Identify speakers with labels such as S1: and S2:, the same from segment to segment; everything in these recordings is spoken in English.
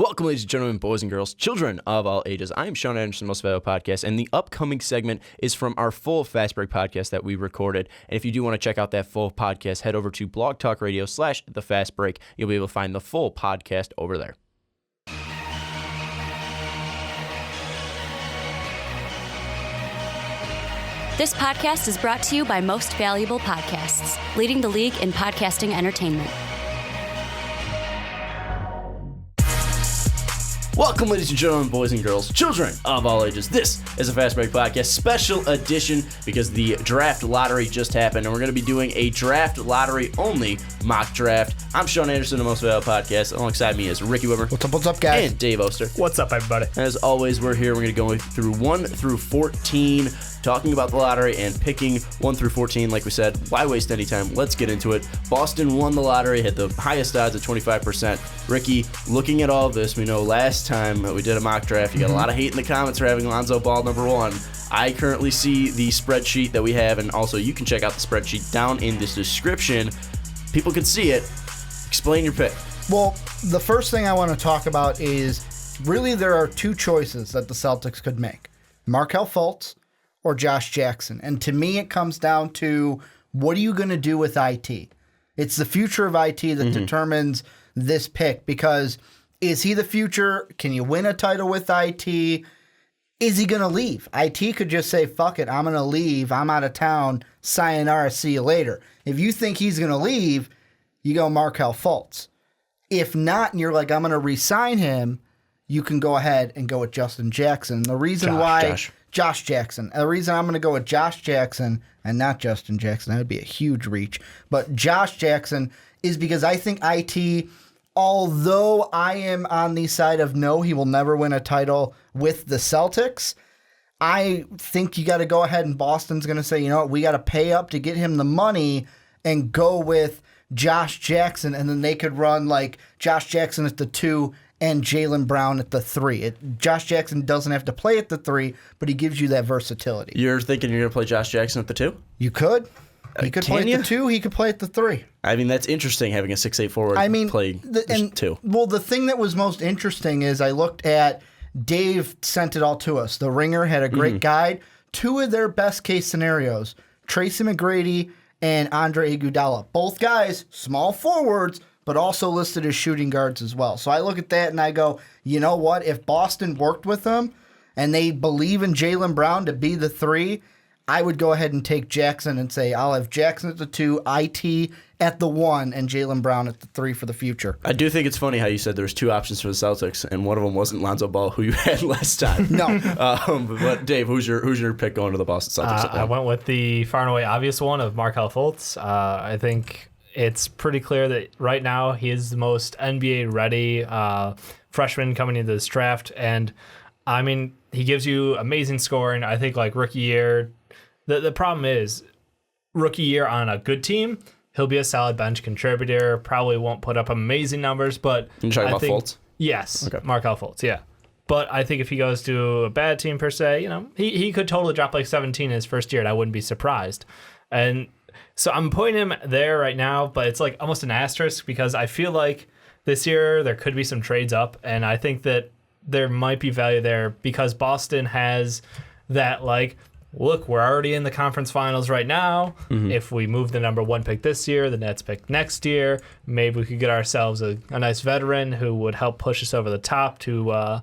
S1: Welcome, ladies and gentlemen, boys and girls, children of all ages. I am Sean Anderson, Most Valuable Podcast, and the upcoming segment is from our full Fast Break podcast that we recorded. And if you do want to check out that full podcast, head over to Blog Talk Radio /The Fast Break. You'll be able to find the full podcast over there.
S2: This podcast is brought to you by Most Valuable Podcasts, leading the league in podcasting entertainment.
S1: Welcome, ladies and gentlemen, boys and girls, children of all ages. This is a Fast Break Podcast special edition because the draft lottery just happened, and we're going to be doing a draft lottery only mock draft. I'm Sean Anderson, the Most Valuable Podcast. Alongside me is Ricky Widmer.
S3: What's up, guys?
S1: And Dave Oster.
S4: What's up, everybody?
S1: As always, we're here. We're going to go through 1 through 14, talking about the lottery and picking 1 through 14. Like we said, why waste any time? Let's get into it. Boston won the lottery, had the highest odds at 25%. Ricky, looking at all of this, we know last time we did a mock draft, you got a lot of hate in the comments for having Lonzo Ball number 1. I currently see the spreadsheet that we have, and also you can check out the spreadsheet down in this description. People can see it. Explain your pick.
S3: Well, the first thing I want to talk about is really there are two choices that the Celtics could make. Markelle Fultz or Josh Jackson. And to me, it comes down to what are you going to do with IT? It's the future of IT that determines this pick, because is he the future? Can you win a title with IT? Is he going to leave? IT could just say, fuck it, I'm going to leave. I'm out of town. Sayonara, see you later. If you think he's going to leave, you go Markelle Fultz. If not, and you're like, I'm going to re-sign him, you can go ahead and go with Justin Jackson. The reason Josh Jackson. The reason I'm going to go with Josh Jackson and not Justin Jackson, that would be a huge reach, but Josh Jackson is because I think IT, although I am on the side of no, he will never win a title with the Celtics, I think you got to go ahead and Boston's going to say, you know what, we got to pay up to get him the money and go with Josh Jackson, and then they could run like Josh Jackson at the 2 and Jaylen Brown at the 3. Josh Jackson doesn't have to play at the 3, but he gives you that versatility.
S1: You're thinking you're going to play Josh Jackson at the 2?
S3: You could. He could play at the 2. He could play at the 3.
S1: I mean, that's interesting having a 6'8" forward play the 2.
S3: Well, the thing that was most interesting is I looked at, Dave sent it all to us. The Ringer had a great guide. 2 of their best case scenarios, Tracy McGrady and Andre Iguodala. Both guys, small forwards, but also listed as shooting guards as well. So I look at that and I go, you know what? If Boston worked with them and they believe in Jaylen Brown to be the 3, I would go ahead and take Jackson and say I'll have Jackson at the 2, IT at the 1, and Jaylen Brown at the 3 for the future.
S1: I do think it's funny how you said there was 2 options for the Celtics, and one of them wasn't Lonzo Ball, who you had last time.
S3: No.
S1: But Dave, who's your pick going to the Boston Celtics?
S4: I went with the far and away obvious one of Markelle Fultz. I think it's pretty clear that right now he is the most NBA ready freshman coming into this draft, and I mean he gives you amazing scoring. I think like rookie year. The problem is, rookie year on a good team, he'll be a solid bench contributor, probably won't put up amazing numbers, but
S1: You're talking about Fultz?
S4: Yes,
S1: okay.
S4: Markelle Fultz, yeah. But I think if he goes to a bad team per se, you know, he could totally drop like 17 in his first year, and I wouldn't be surprised. And so I'm putting him there right now, but it's like almost an asterisk because I feel like this year there could be some trades up, and I think that there might be value there because Boston has that like, look, we're already in the conference finals right now. If we move the number 1 pick this year, the Nets pick next year, maybe we could get ourselves a nice veteran who would help push us over the top to,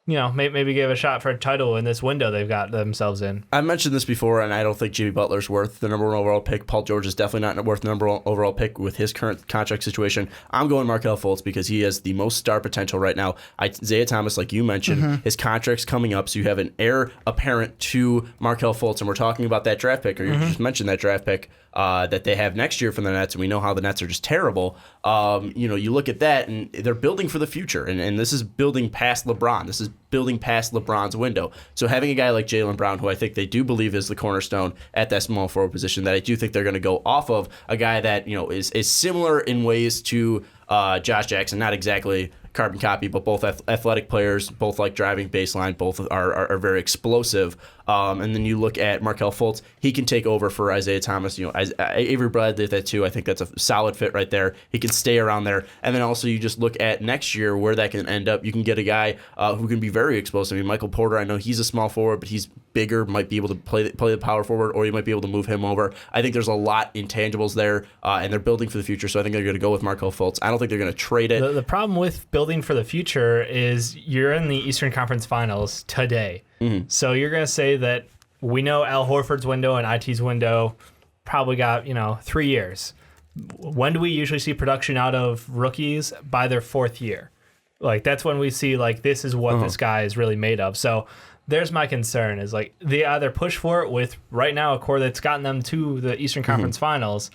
S4: maybe give a shot for a title in this window they've got themselves in.
S1: I mentioned this before, and I don't think Jimmy Butler's worth the number 1 overall pick. Paul George is definitely not worth the number 1 overall pick with his current contract situation. I'm going Markelle Fultz because he has the most star potential right now. Isaiah Thomas, like you mentioned, his contract's coming up, so you have an heir apparent to Markelle Fultz, and we're talking about that draft pick, or you just mentioned that draft pick that they have next year from the Nets, and we know how the Nets are just terrible. You look at that, and they're building for the future, and this is building past LeBron. This is building past LeBron's window. So having a guy like Jaylen Brown, who I think they do believe is the cornerstone at that small forward position, that I do think they're going to go off of, a guy that is similar in ways to Josh Jackson, not exactly carbon copy, but both athletic players, both like driving baseline, both are very explosive. And then you look at Markelle Fultz, he can take over for Isaiah Thomas. Avery Bradley did that too. I think that's a solid fit right there. He can stay around there. And then also you just look at next year where that can end up. You can get a guy who can be very explosive. I mean, Michael Porter, I know he's a small forward, but he's bigger, might be able to play the power forward, or you might be able to move him over. I think there's a lot intangibles there, and they're building for the future. So I think they're going to go with Markelle Fultz. I don't think they're going to trade it.
S4: The problem with building for the future is you're in the Eastern Conference Finals today. Mm-hmm. So you're going to say that we know Al Horford's window and IT's window probably got 3 years. When do we usually see production out of rookies? By their 4th year. Like, that's when we see, like, this is what this guy is really made of. So there's my concern is, like, they either push for it with right now a core that's gotten them to the Eastern Conference Finals,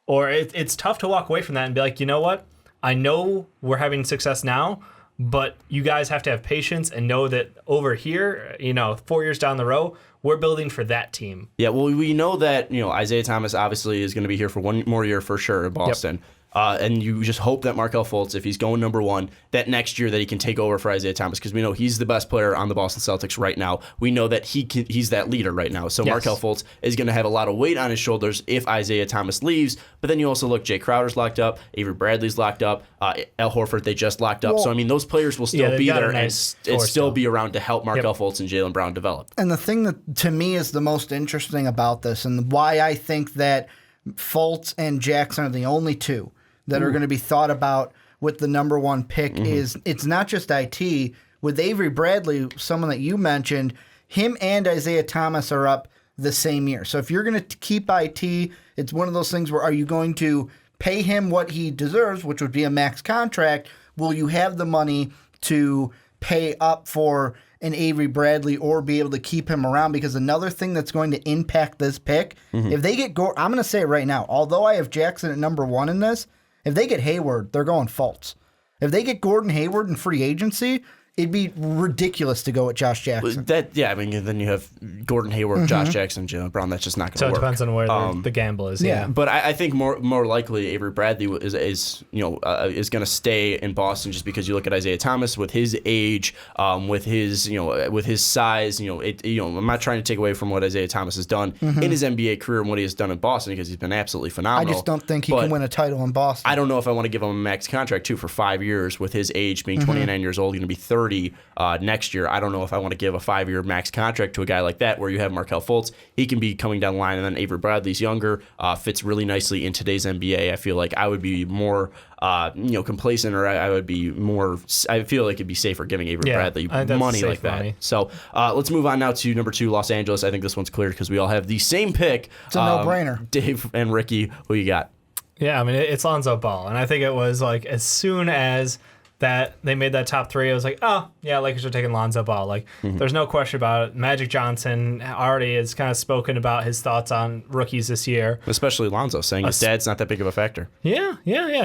S4: or it's tough to walk away from that and be like, you know what? I know we're having success now, but you guys have to have patience and know that over here, 4 years down the road, we're building for that team.
S1: Yeah, well, we know that Isaiah Thomas obviously is going to be here for one more year for sure in Boston. Yep. And you just hope that Markelle Fultz, if he's going number one, that next year that he can take over for Isaiah Thomas, because we know he's the best player on the Boston Celtics right now. We know that he's that leader right now. So yes. Markelle Fultz is going to have a lot of weight on his shoulders if Isaiah Thomas leaves. But then you also look, Jay Crowder's locked up, Avery Bradley's locked up, Al Horford they just locked up. Well, so I mean those players will still be there and still be around to help Markelle Fultz and Jaylen Brown develop.
S3: And the thing that to me is the most interesting about this, and why I think that Fultz and Jackson are the only two that are going to be thought about with the number one pick is it's not just IT. With Avery Bradley, someone that you mentioned, him and Isaiah Thomas are up the same year. So if you're going to keep IT, it's one of those things where are you going to pay him what he deserves, which would be a max contract? Will you have the money to pay up for an Avery Bradley or be able to keep him around? Because another thing that's going to impact this pick, if they get I'm going to say it right now, although I have Jackson at number one in this, if they get Hayward, they're going Fultz. If they get Gordon Hayward in free agency, it'd be ridiculous to go with Josh Jackson.
S1: Then you have Gordon Hayward, Josh Jackson, Jaylen Brown. That's just not going to work.
S4: So it depends on where the gamble is. Yeah,
S1: but I think more likely Avery Bradley is going to stay in Boston just because you look at Isaiah Thomas with his age, with his size. I'm not trying to take away from what Isaiah Thomas has done in his NBA career and what he has done in Boston because he's been absolutely phenomenal.
S3: I just don't think he can win a title in Boston.
S1: I don't know if I want to give him a max contract too for 5 years with his age being 29 years old, going to be 30 next year. I don't know if I want to give a 5-year max contract to a guy like that where you have Markelle Fultz. He can be coming down the line, and then Avery Bradley's younger, fits really nicely in today's NBA. I feel like I would be more complacent, or I would be more. I feel like it'd be safer giving Avery Bradley money like that. Money. So let's move on now to number 2, Los Angeles. I think this one's clear because we all have the same pick.
S3: It's a no-brainer.
S1: Dave and Ricky, who you got?
S4: Yeah, I mean it's Lonzo Ball, and I think it was like as soon as that they made that top 3, I was like, oh, yeah, Lakers are taking Lonzo Ball. Like, there's no question about it. Magic Johnson already has kind of spoken about his thoughts on rookies this year.
S1: Especially Lonzo, saying his dad's not that big of a factor.
S4: Yeah.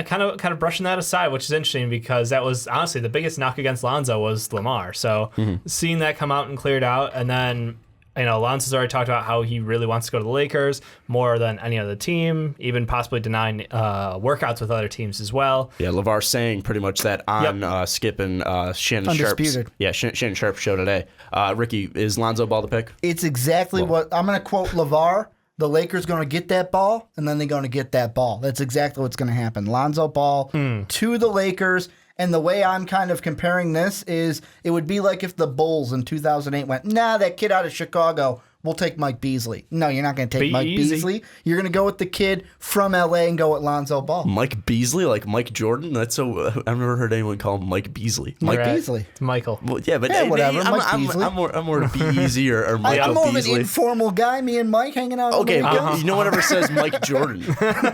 S4: Kind of brushing that aside, which is interesting because that was, honestly, the biggest knock against Lonzo was Lamar. So seeing that come out and cleared out, and then Lonzo's already talked about how he really wants to go to the Lakers more than any other team, even possibly denying workouts with other teams as well.
S1: Yeah, LeVar saying pretty much that on Skip and Shannon Sharp's. Yeah, Shannon Sharp show today. Ricky, is Lonzo Ball the pick?
S3: It's exactly what I'm going to quote LeVar. The Lakers going to get that ball, and then they're going to get that ball. That's exactly what's going to happen. Lonzo Ball to the Lakers. And the way I'm kind of comparing this is it would be like if the Bulls in 2008 went, that kid out of Chicago, we'll take Mike Beasley. No, you're not going to take Mike Beasley. You're going to go with the kid from L.A. and go with Lonzo Ball.
S1: Mike Beasley, like Mike Jordan? That's so. I've never heard anyone call him Mike Beasley.
S3: Mike Beasley.
S4: It's Michael.
S1: Well, yeah, but
S3: whatever.
S1: Mike
S3: Beasley.
S1: I'm more to be easy or Michael
S3: I'm more
S1: Beasley.
S3: of an informal guy. Me and Mike hanging out.
S1: Okay, no one ever says Mike Jordan.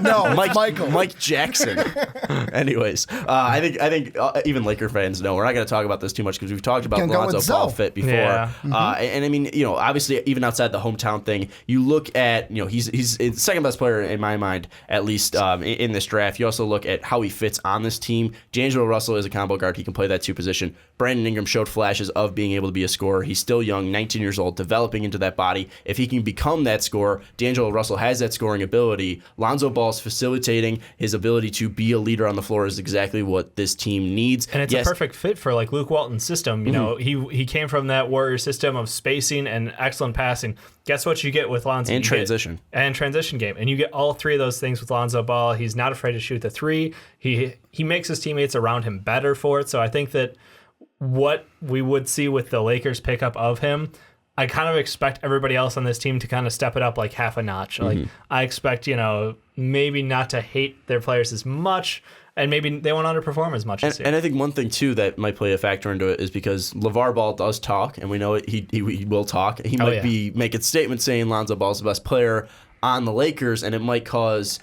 S3: No, Michael.
S1: Mike Jackson. Anyways, I think even Laker fans know we're not going to talk about this too much because we've talked about Lonzo Ball fit before. Yeah. And I mean, obviously, even outside outside the hometown thing, you look at, he's the second best player in my mind, at least in this draft. You also look at how he fits on this team. D'Angelo Russell is a combo guard. He can play that 2 position. Brandon Ingram showed flashes of being able to be a scorer. He's still young, 19 years old, developing into that body. If he can become that scorer, D'Angelo Russell has that scoring ability. Lonzo Ball's facilitating. His ability to be a leader on the floor is exactly what this team needs.
S4: And it's a perfect fit for like Luke Walton's system. You know, he came from that Warrior system of spacing and excellent passing. Guess what you get with Lonzo?
S1: And transition.
S4: And transition game. And you get all 3 of those things with Lonzo Ball. He's not afraid to shoot the 3. He makes his teammates around him better for it. So I think that what we would see with the Lakers pickup of him, I kind of expect everybody else on this team to kind of step it up like half a notch. Like I expect, maybe not to hate their players as much, and maybe they won't underperform as much.
S1: And I think one thing too that might play a factor into it is because LeVar Ball does talk, and we know he will talk. He might be making statements saying Lonzo Ball's the best player on the Lakers, and it might cause.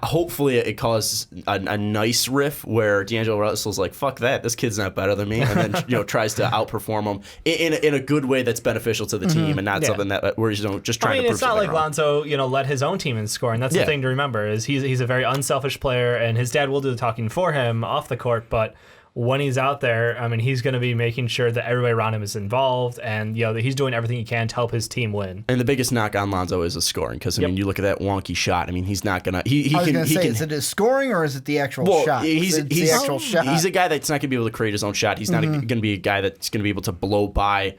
S1: Hopefully it causes a nice riff where D'Angelo Russell's like, fuck that, this kid's not better than me, and then tries to outperform him in a good way that's beneficial to the team and not something that where he's just trying to prove
S4: it's not like
S1: wrong.
S4: Lonzo, led his own team in scoring. That's the thing to remember is he's a very unselfish player, and his dad will do the talking for him off the court, but when he's out there, he's going to be making sure that everybody around him is involved, and that he's doing everything he can to help his team win.
S1: And the biggest knock on Lonzo is the scoring, because you look at that wonky shot. He's not gonna.
S3: Is it his scoring or is it the actual shot?
S1: He's
S3: the actual shot.
S1: He's a guy that's not gonna be able to create his own shot. He's not going to be a guy that's going to be able to blow by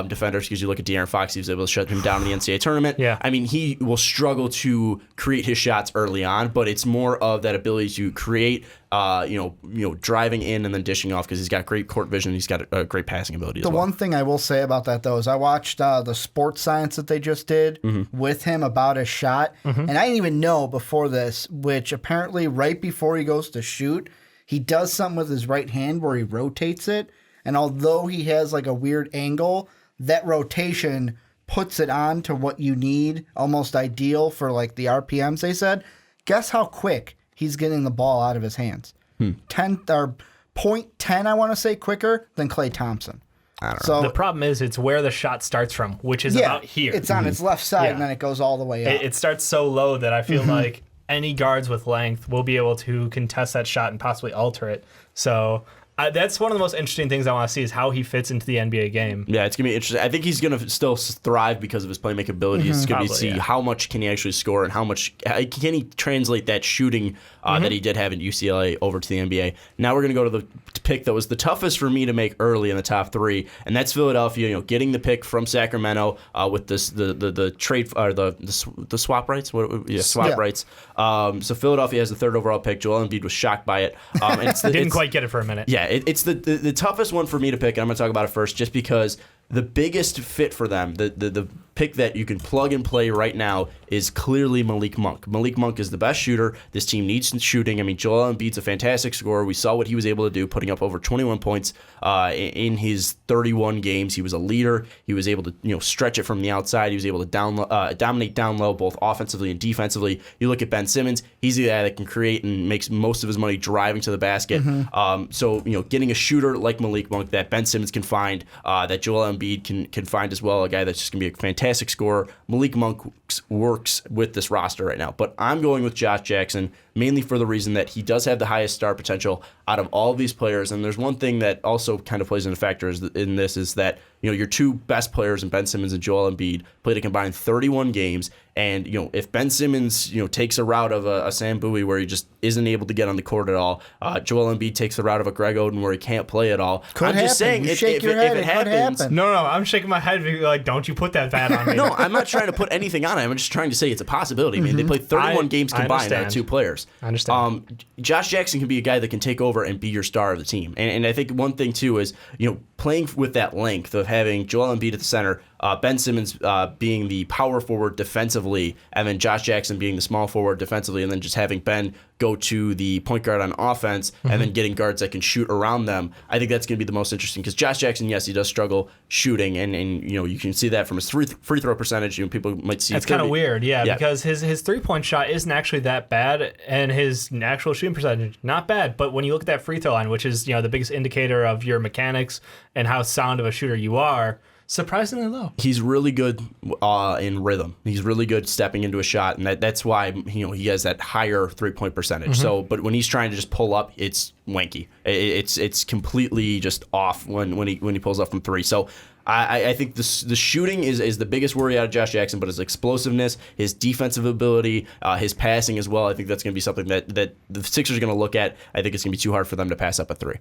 S1: defenders. Because you look at De'Aaron Fox, he was able to shut him down in the NCAA tournament.
S4: Yeah.
S1: He will struggle to create his shots early on, but it's more of that ability to create. Driving in and then dishing off because he's got great court vision. He's got a great passing ability as well.
S3: The one thing I will say about that, though, is I watched the sports science that they just did with him about his shot. And I didn't even know before this, which apparently right before he goes to shoot, he does something with his right hand where he rotates it. And although he has like a weird angle, that rotation puts it on to what you need, almost ideal for like the RPMs they said. Guess how quick he's getting the ball out of his hands. 0.10, I want to say, quicker than Klay Thompson.
S1: I don't know.
S4: The problem is it's where the shot starts from, which is about here.
S3: It's on its left side, and then it goes all the way up.
S4: It starts so low that I feel like any guards with length will be able to contest that shot and possibly alter it. So that's one of the most interesting things I want to see is how he fits into the NBA game.
S1: Yeah, it's going to be interesting. I think he's going to still thrive because of his playmaking ability. It's going to be see how much can he actually score and how much can he translate that shooting that he did have in UCLA over to the NBA. Now we're going to go to the pick that was the toughest for me to make early in the top 3, and that's Philadelphia. Getting the pick from Sacramento with this the trade or the swap rights. Rights. So Philadelphia has the 3rd overall pick. Joel Embiid was shocked by it.
S4: Didn't quite get it for a minute.
S1: Yeah, it's the toughest one for me to pick, and I'm going to talk about it first just because the biggest fit for them, the pick that you can plug and play right now is clearly Malik Monk. Malik Monk is the best shooter. This team needs some shooting. Joel Embiid's a fantastic scorer. We saw what he was able to do, putting up over 21 points in his 31 games. He was a leader. He was able to stretch it from the outside. He was able to dominate down low, both offensively and defensively. You look at Ben Simmons. He's the guy that can create and makes most of his money driving to the basket. So getting a shooter like Malik Monk that Ben Simmons can find, that Joel Embiid can find as well, a guy that's just going to be a fantastic scorer. Malik Monk works with this roster right now. But I'm going with Josh Jackson, mainly for the reason that he does have the highest star potential out of all of these players. And there's one thing that also kind of plays into factors in this is that your 2 best players in Ben Simmons and Joel Embiid played a combined 31 games. And, if Ben Simmons, takes a route of a Sam Bowie where he just isn't able to get on the court at all, Joel Embiid takes the route of a Greg Oden where he can't play at all.
S3: I'm just saying, if it happens.
S4: No, I'm shaking my head like, don't you put that on me.
S1: No, I'm not trying to put anything on it. I'm just trying to say it's a possibility. They played 31 games combined out of 2 players.
S4: I understand.
S1: Josh Jackson can be a guy that can take over and be your star of the team. And I think one thing, too, is, playing with that length of having Joel Embiid at the center, Ben Simmons being the power forward defensively, and then Josh Jackson being the small forward defensively, and then just having Ben go to the point guard on offense, and then getting guards that can shoot around them. I think that's going to be the most interesting because Josh Jackson, yes, he does struggle shooting, and you can see that from his free throw percentage. People might see
S4: that's kind of weird, because his 3-point shot isn't actually that bad, and his actual shooting percentage not bad. But when you look at that free throw line, which is the biggest indicator of your mechanics and how sound of a shooter you are. surprisingly low.
S1: He's really good in rhythm. He's really good stepping into a shot, and that's why he has that higher 3-point percentage. So, but when he's trying to just pull up, it's wanky. It's completely just off when he pulls up from three. So. I think the shooting is the biggest worry out of Josh Jackson, but his explosiveness, his defensive ability, his passing as well, I think that's going to be something that the Sixers are going to look at. I think it's going to be too hard for them to pass up a three.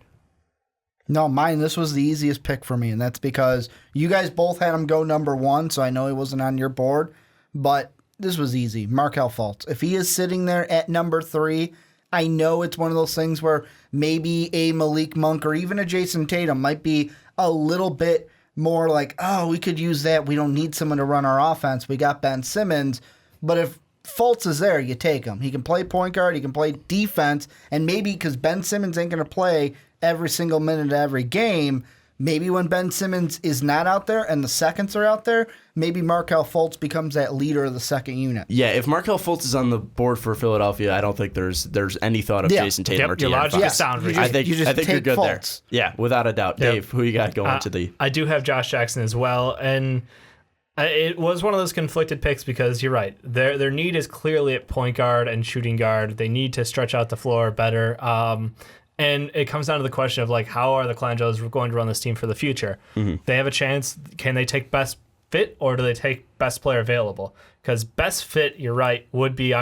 S3: No, this was the easiest pick for me, and that's because you guys both had him go number 1, so I know he wasn't on your board, but this was easy. Markelle Fultz. If he is sitting there at number 3, I know it's one of those things where maybe a Malik Monk or even a Jason Tatum might be a little bit more like, oh, we could use that. We don't need someone to run our offense. We got Ben Simmons. But if Fultz is there, you take him. He can play point guard. He can play defense. And maybe because Ben Simmons ain't going to play every single minute of every game, maybe when Ben Simmons is not out there and the seconds are out there, maybe Markelle Fultz becomes that leader of the second unit.
S1: Yeah, if Markelle Fultz is on the board for Philadelphia, I don't think there's any thought of Jason Tatum or
S4: your logic is sound.
S1: I think you're good
S3: Fultz.
S1: there. Yeah, without a doubt.
S4: Yep.
S1: Dave, who you got going to the...
S4: I do have Josh Jackson as well, and it was one of those conflicted picks because you're right. Their need is clearly at point guard and shooting guard. They need to stretch out the floor better. And it comes down to the question of, like, how are the Colangelos going to run this team for the future? They have a chance. Can they take best fit or do they take best player available? Because best fit, you're right, would be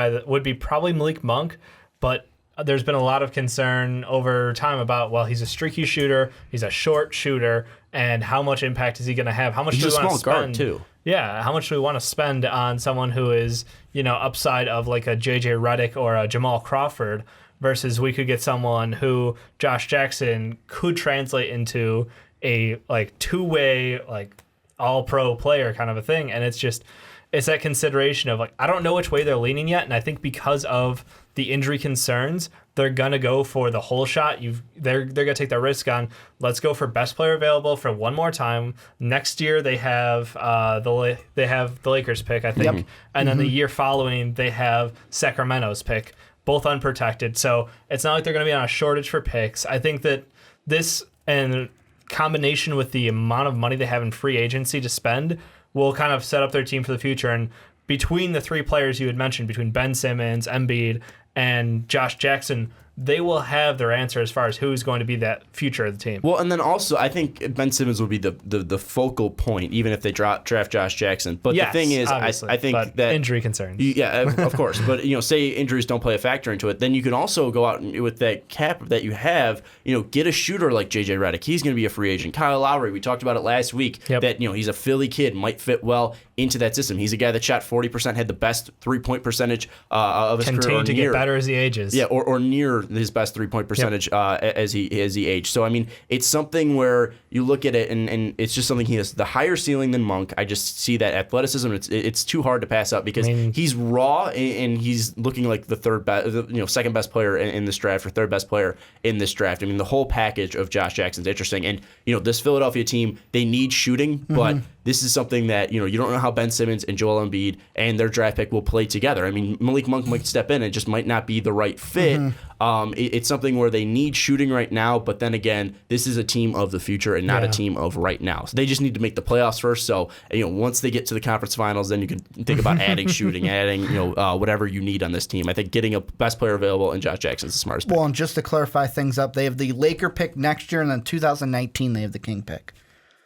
S4: probably Malik Monk, but there's been a lot of concern over time about, well, he's a streaky shooter, he's a short shooter, and how much impact is he going to have? How much do we want to spend?
S1: Guard too.
S4: Yeah, how much do we want to spend on someone who is, upside of like a JJ Redick or a Jamal Crawford? Versus we could get someone who Josh Jackson could translate into a like two-way like all-pro player kind of a thing, and it's that consideration of like I don't know which way they're leaning yet, and I think because of the injury concerns, they're gonna go for the whole shot. They're gonna take that risk on. Let's go for best player available for one more time. Next year they have the Lakers pick, I think, and then the year following they have Sacramento's pick. Both unprotected, so it's not like they're going to be on a shortage for picks. I think that this, and combination with the amount of money they have in free agency to spend, will kind of set up their team for the future. And between the three players you had mentioned, between Ben Simmons, Embiid, and Josh Jackson, they will have their answer as far as who's going to be that future of the team.
S1: Well, and then also, I think Ben Simmons will be the focal point, even if they draft Josh Jackson. But the thing is, I think that
S4: injury concerns.
S1: Yeah, of course. But say injuries don't play a factor into it, then you can also go out and, with that cap that you have, get a shooter like JJ Redick. He's going to be a free agent. Kyle Lowry, we talked about it last week. That he's a Philly kid, might fit well into that system. He's a guy that shot 40%, had the best 3-point percentage of his career.
S4: Continue to get better as he ages.
S1: Yeah, or near his best 3-point percentage as he aged. So I mean, it's something where you look at it and it's just something he has the higher ceiling than Monk. I just see that athleticism. It's too hard to pass up because he's raw and he's looking like the third best, second best player in this draft or third best player in this draft. I mean, the whole package of Josh Jackson's interesting. And this Philadelphia team, they need shooting, but this is something that you don't know how Ben Simmons and Joel Embiid and their draft pick will play together. I mean, Malik Monk might step in and just might not be the right fit. It's something where they need shooting right now, but then again, this is a team of the future and not a team of right now. So they just need to make the playoffs first. So once they get to the conference finals, then you can think about adding shooting, adding whatever you need on this team. I think getting a best player available in Josh Jackson is the smartest pick.
S3: Well, and just to clarify things up, they have the Laker pick next year, and then 2019 they have the King pick.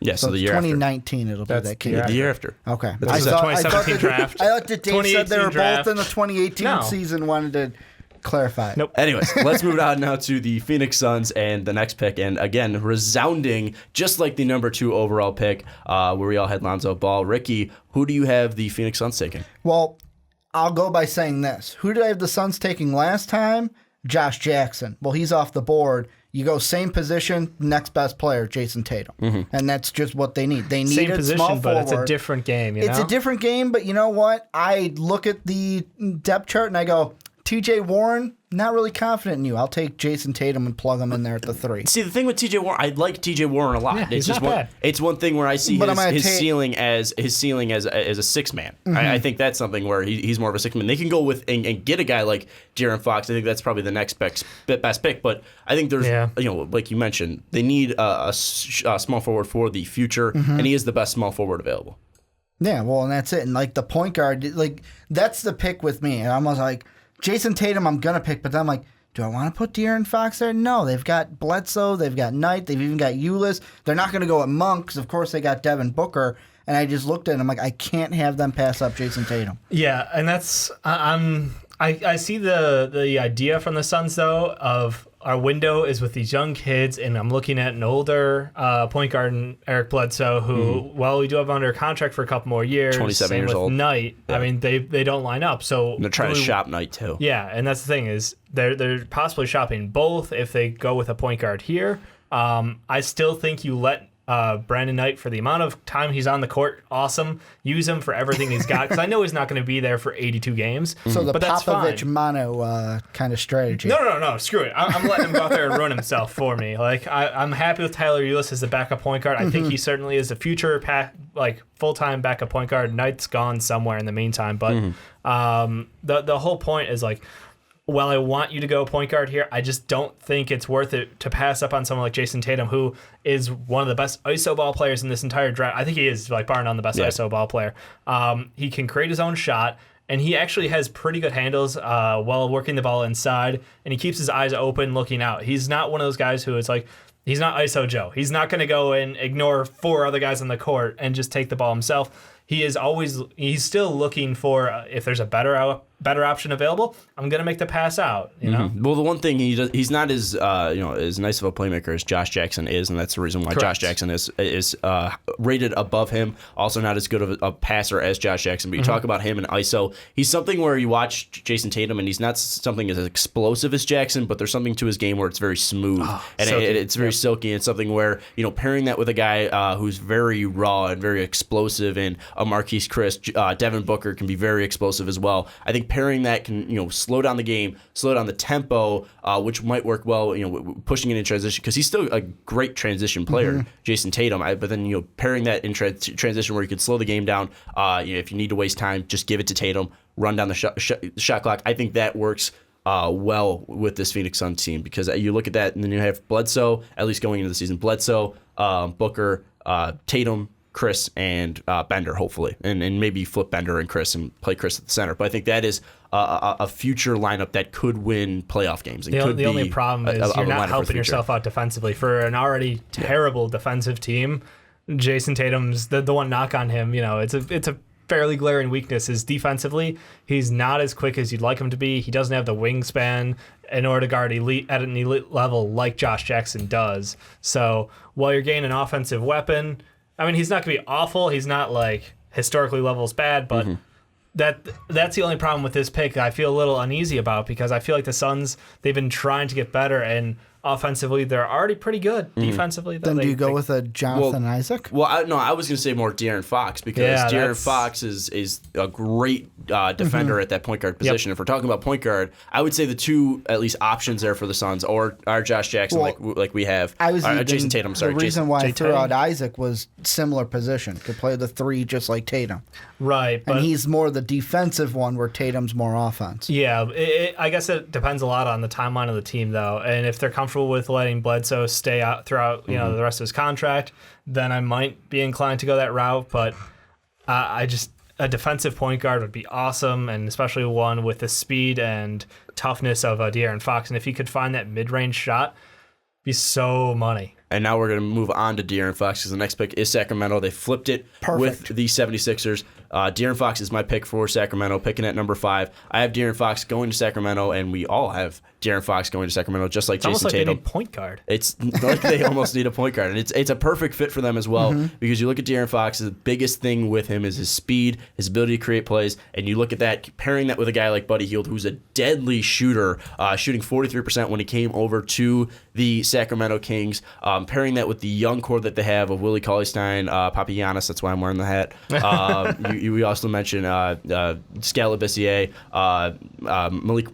S1: Yeah, so the year
S3: 2019 it'll be that King.
S1: The year after.
S3: Okay.
S4: That's the 2017 draft.
S3: I thought that Dave said they were both in the 2018 season. Wanted to clarify.
S1: Nope. Anyways, let's move on now to the Phoenix Suns and the next pick. And again, resounding, just like the number 2 overall pick, where we all had Lonzo Ball. Ricky, who do you have the Phoenix Suns taking?
S3: Well, I'll go by saying this. Who did I have the Suns taking last time? Josh Jackson. Well, he's off the board. You go same position, next best player, Jason Tatum. And that's just what they need. They need
S4: same
S3: a
S4: position,
S3: small
S4: but
S3: forward.
S4: it's a different game.
S3: It's a different game, but you know what? I look at the depth chart and I go, TJ Warren not really confident in you. I'll take Jason Tatum and plug him in there at the 3.
S1: See, the thing with T.J. Warren, I like T.J. Warren a lot.
S4: Yeah,
S1: it's
S4: he's
S1: just
S4: not
S1: one.
S4: bad.
S1: It's one thing where I see
S3: But
S1: his ceiling as a 6-man. I think that's something where he's more of a 6-man. They can go with and get a guy like De'Aaron Fox. I think that's probably the next best pick. But I think there's like you mentioned, they need a small forward for the future, and he is the best small forward available.
S3: Yeah, well, and that's it. And like the point guard, like that's the pick with me. And I'm almost like Jason Tatum, I'm gonna pick, but then I'm like, do I want to put De'Aaron Fox there? No, they've got Bledsoe, they've got Knight, they've even got Ulis. They're not going to go at Monk because, of course, they got Devin Booker. And I just looked at it and I'm like, I can't have them pass up Jason Tatum.
S4: Yeah, and that's I see the idea from the Suns though of our window is with these young kids, and I'm looking at an older point guard in Eric Bledsoe, who, while we do have under contract for a couple more years,
S1: 27 years old.
S4: Knight, yeah. I mean, they don't line up. So
S1: and they're trying to shop Knight too.
S4: Yeah, and that's the thing is they're possibly shopping both if they go with a point guard here. I still think you let Brandon Knight, for the amount of time he's on the court, awesome. Use him for everything he's got, because I know he's not going to be there for 82 games.
S3: So the
S4: but
S3: Popovich mono kind of strategy.
S4: No, screw it. I'm letting him go out there and ruin himself for me. Like I'm happy with Tyler Ulis as the backup point guard. I think he certainly is a future full-time backup point guard. Knight's gone somewhere in the meantime, but the whole point is like, while I want you to go point guard here, I just don't think it's worth it to pass up on someone like Jason Tatum, who is one of the best ISO ball players in this entire draft. I think he is, like, bar none, the best ISO ball player. He can create his own shot, and he actually has pretty good handles while working the ball inside, and he keeps his eyes open looking out. He's not one of those guys who is like, he's not ISO Joe. He's not going to go and ignore 4 other guys on the court and just take the ball himself. He's still looking for, if there's a better option available, I'm gonna make the pass out. You know.
S1: Well, the one thing he's not as as nice of a playmaker as Josh Jackson is, and that's the reason why Josh Jackson is rated above him. Also, not as good of a passer as Josh Jackson. But you talk about him in ISO, he's something where you watch Jason Tatum, and he's not something as explosive as Jackson, but there's something to his game where it's very smooth and it's very silky. It's something where pairing that with a guy who's very raw and very explosive, and a Marquise Chris, Devin Booker can be very explosive as well. I think pairing that can slow down the game, slow down the tempo, which might work well. Pushing it in transition, because he's still a great transition player, Jason Tatum. But then pairing that in transition where you could slow the game down. If you need to waste time, just give it to Tatum, run down the shot clock. I think that works well with this Phoenix Suns team, because you look at that and then you have Bledsoe, at least going into the season, Bledsoe, Booker, Tatum, Chris, and Bender, hopefully, and maybe flip Bender and Chris and play Chris at the center. But I think that is a future lineup that could win playoff games.
S4: The only problem is you're not helping yourself out defensively. For an already terrible defensive team, Jason Tatum's the one knock on him. It's a fairly glaring weakness is defensively. He's not as quick as you'd like him to be. He doesn't have the wingspan in order to guard at an elite level like Josh Jackson does. So while you're gaining an offensive weapon, I mean, he's not going to be awful. He's not like historically levels bad, but that's the only problem with this pick I feel a little uneasy about, because I feel like the Suns, they've been trying to get better, and offensively they're already pretty good. Defensively,
S3: then do you go with a Jonathan Isaac?
S1: Well, I was going to say more De'Aaron Fox, because De'Aaron Fox is a great defender at that point guard position. If we're talking about point guard, I would say the two at least options there for the Suns are Josh Jackson, like we have, Jason Tatum. Sorry,
S3: the reason why I threw out Isaac was similar position, could play the 3 just like Tatum.
S4: Right,
S3: and he's more the defensive one, where Tatum's more offense.
S4: Yeah, I guess it depends a lot on the timeline of the team, though, and if they're comfortable with letting Bledsoe stay out throughout the rest of his contract, then I might be inclined to go that route. But a defensive point guard would be awesome, and especially one with the speed and toughness of De'Aaron Fox. And if he could find that mid-range shot, it'd be so money. And
S1: now we're going to move on to De'Aaron Fox, because the next pick is Sacramento. They flipped it with the 76ers. De'Aaron Fox is my pick for Sacramento, picking at number 5. I have De'Aaron Fox going to Sacramento, and we all have De'Aaron Fox going to Sacramento, just like Jason Tatum.
S4: They need point guard.
S1: It's like they almost need a point guard, and it's a perfect fit for them as well, because you look at De'Aaron Fox, the biggest thing with him is his speed, his ability to create plays, and you look at that, pairing that with a guy like Buddy Hield, who's a deadly shooter, shooting 43% when he came over to the Sacramento Kings, pairing that with the young core that they have of Willie Cauley-Stein, Papagiannis, that's why I'm wearing the hat. We also mentioned Skal Labissiere,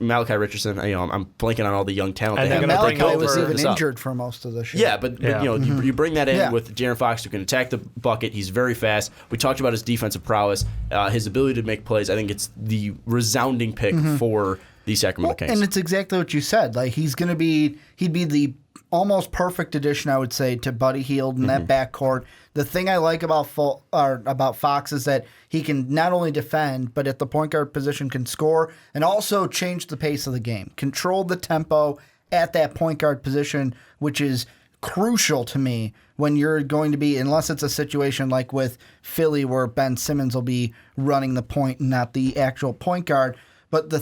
S1: Malachi Richardson. I'm blanking on all the young talent.
S4: And
S1: they have.
S3: Malachi was even injured for most of the show.
S1: Yeah, but you bring that in with De'Aaron Fox, who can attack the bucket. He's very fast. We talked about his defensive prowess, his ability to make plays. I think it's the resounding pick for the Sacramento Kings.
S3: And it's exactly what you said. Like he'd be the almost perfect addition, I would say, to Buddy Hield in that backcourt. The thing I like about Fox is that he can not only defend, but at the point guard position can score and also change the pace of the game, control the tempo at that point guard position, which is crucial to me when you're going to be, unless it's a situation like with Philly where Ben Simmons will be running the point and not the actual point guard. But the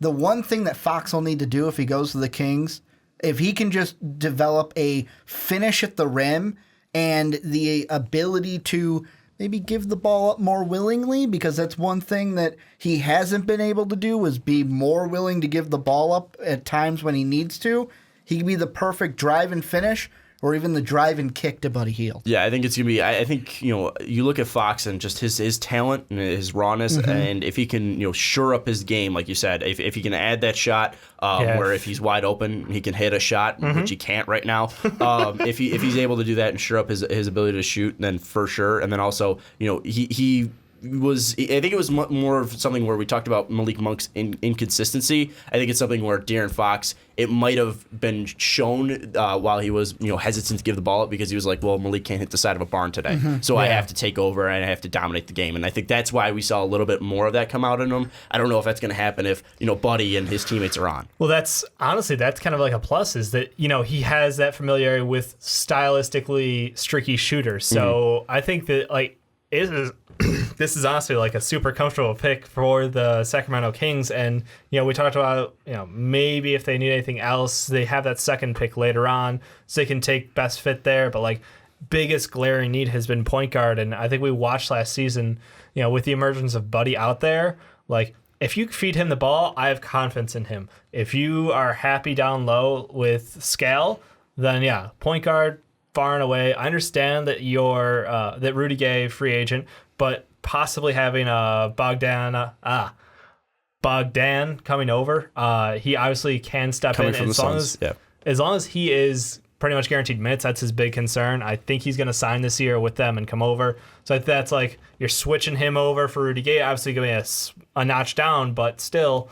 S3: one thing that Fox will need to do if he goes to the Kings, if he can just develop a finish at the rim and the ability to maybe give the ball up more willingly, because that's one thing that he hasn't been able to do, is be more willing to give the ball up at times when he needs to. He can be the perfect drive and finish, or even the drive and kick to Buddy Hield.
S1: Yeah, I think it's going to be, I think, you look at Fox and just his talent and his rawness, and if he can, shore up his game, like you said, if he can add that shot, where if he's wide open, he can hit a shot, which he can't right now. If he's able to do that and shore up his ability to shoot, then for sure. And then also, he was, I think it was more of something where we talked about Malik Monk's inconsistency. I think it's something where De'Aaron Fox, it might have been shown while he was hesitant to give the ball up, because he was like, well, Malik can't hit the side of a barn today, so I have to take over and I have to dominate the game. And I think that's why we saw a little bit more of that come out in him. I don't know if that's going to happen if Buddy and his teammates are on.
S4: Well, that's kind of like a plus, is that he has that familiarity with stylistically streaky shooters. So I think that this is honestly like a super comfortable pick for the Sacramento Kings. And, we talked about, maybe if they need anything else, they have that second pick later on, so they can take best fit there. But biggest glaring need has been point guard. And I think we watched last season, with the emergence of Buddy out there, if you feed him the ball, I have confidence in him. If you are happy down low with Skal, then point guard, far and away. I understand that you're that Rudy Gay, free agent, but possibly having a Bogdan coming over, he obviously can step
S1: coming
S4: in as long as he is pretty much guaranteed minutes. That's his big concern. I think he's going to sign this year with them and come over. So I think that's you're switching him over for Rudy Gay. Obviously going to be a notch down, but still,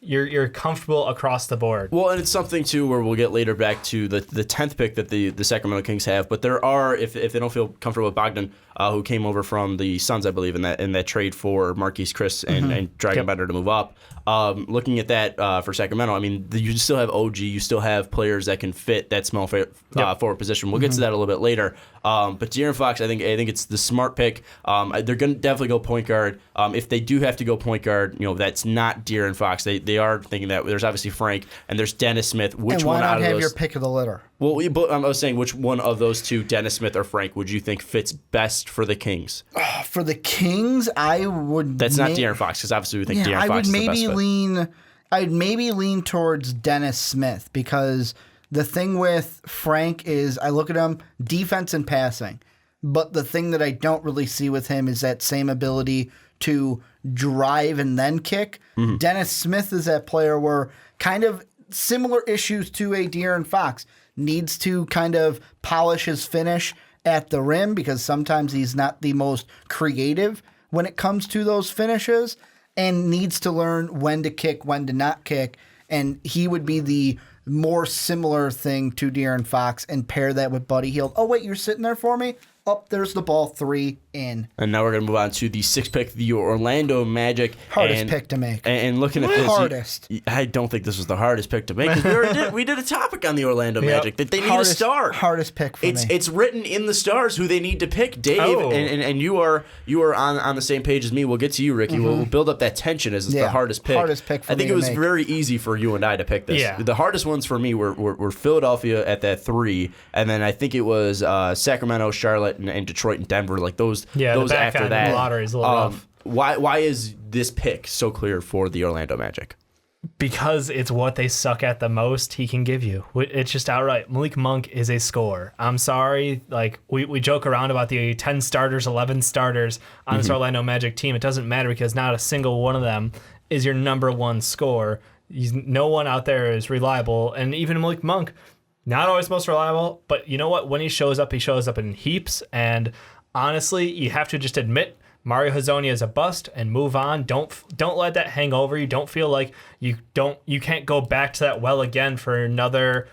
S4: you're comfortable across the board. Well,
S1: and it's something too where we'll get later back to the 10th pick that the Sacramento Kings have. But there are, if they don't feel comfortable with Bogdan, who came over from the Suns, I believe, in that trade for Marquise Chris and Dragon Bender to move up. Looking at that for Sacramento, I mean, you still have OG, you still have players that can fit that small forward position. We'll get to that a little bit later. But De'Aaron Fox, I think it's the smart pick. They're going to definitely go point guard. If they do have to go point guard, that's not De'Aaron Fox. They are thinking that there's obviously Frank and there's Dennis Smith. Which one out of those?
S3: Why not have your pick of the litter?
S1: Well, I was saying, which one of those two, Dennis Smith or Frank, would you think fits best for the Kings?
S3: For the Kings, I would.
S1: That's not De'Aaron Fox, because obviously we think De'Aaron Fox is the best fit.
S3: I'd maybe lean towards Dennis Smith, because the thing with Frank is I look at him, defense and passing. But the thing that I don't really see with him is that same ability to drive and then kick. Dennis Smith is that player where kind of similar issues to a De'Aaron Fox. Needs to kind of polish his finish at the rim, because sometimes he's not the most creative when it comes to those finishes, and needs to learn when to kick, when to not kick. And he would be the more similar thing to De'Aaron Fox, and pair that with Buddy Hield. Oh, wait, you're sitting there for me? Up, there's the ball, 3 in.
S1: And now we're going to move on to the 6th pick, the Orlando Magic.
S3: Hardest pick to make.
S1: And looking at this,
S3: hardest.
S1: I don't think this was the hardest pick to make, because we did a topic on the Orlando Magic that they need a star.
S3: Hardest pick for me.
S1: It's written in the stars who they need to pick, Dave. And you are on the same page as me. We'll get to you, Ricky. We'll build up that tension as the hardest pick.
S3: Hardest pick for me.
S1: I think it was very easy for you and I to pick this.
S4: Yeah.
S1: The hardest ones for me were Philadelphia at that 3, and then I think it was Sacramento, Charlotte, and Detroit and Denver. Those after that.
S4: The lottery is a little rough.
S1: Why is this pick so clear for the Orlando Magic?
S4: because it's what they suck at the most, he can give you. It's just outright. Malik Monk is a scorer. I'm sorry. Like, we joke around about the 10 starters, 11 starters on this Orlando Magic team. It doesn't matter because not a single one of them is your number one scorer. No one out there is reliable. And even Malik Monk, not always most reliable, but you know what? When he shows up in heaps. And honestly, you have to just admit Mario Hezonja is a bust and move on. Don't let that hang over you. Don't feel like you can't go back to that well again for another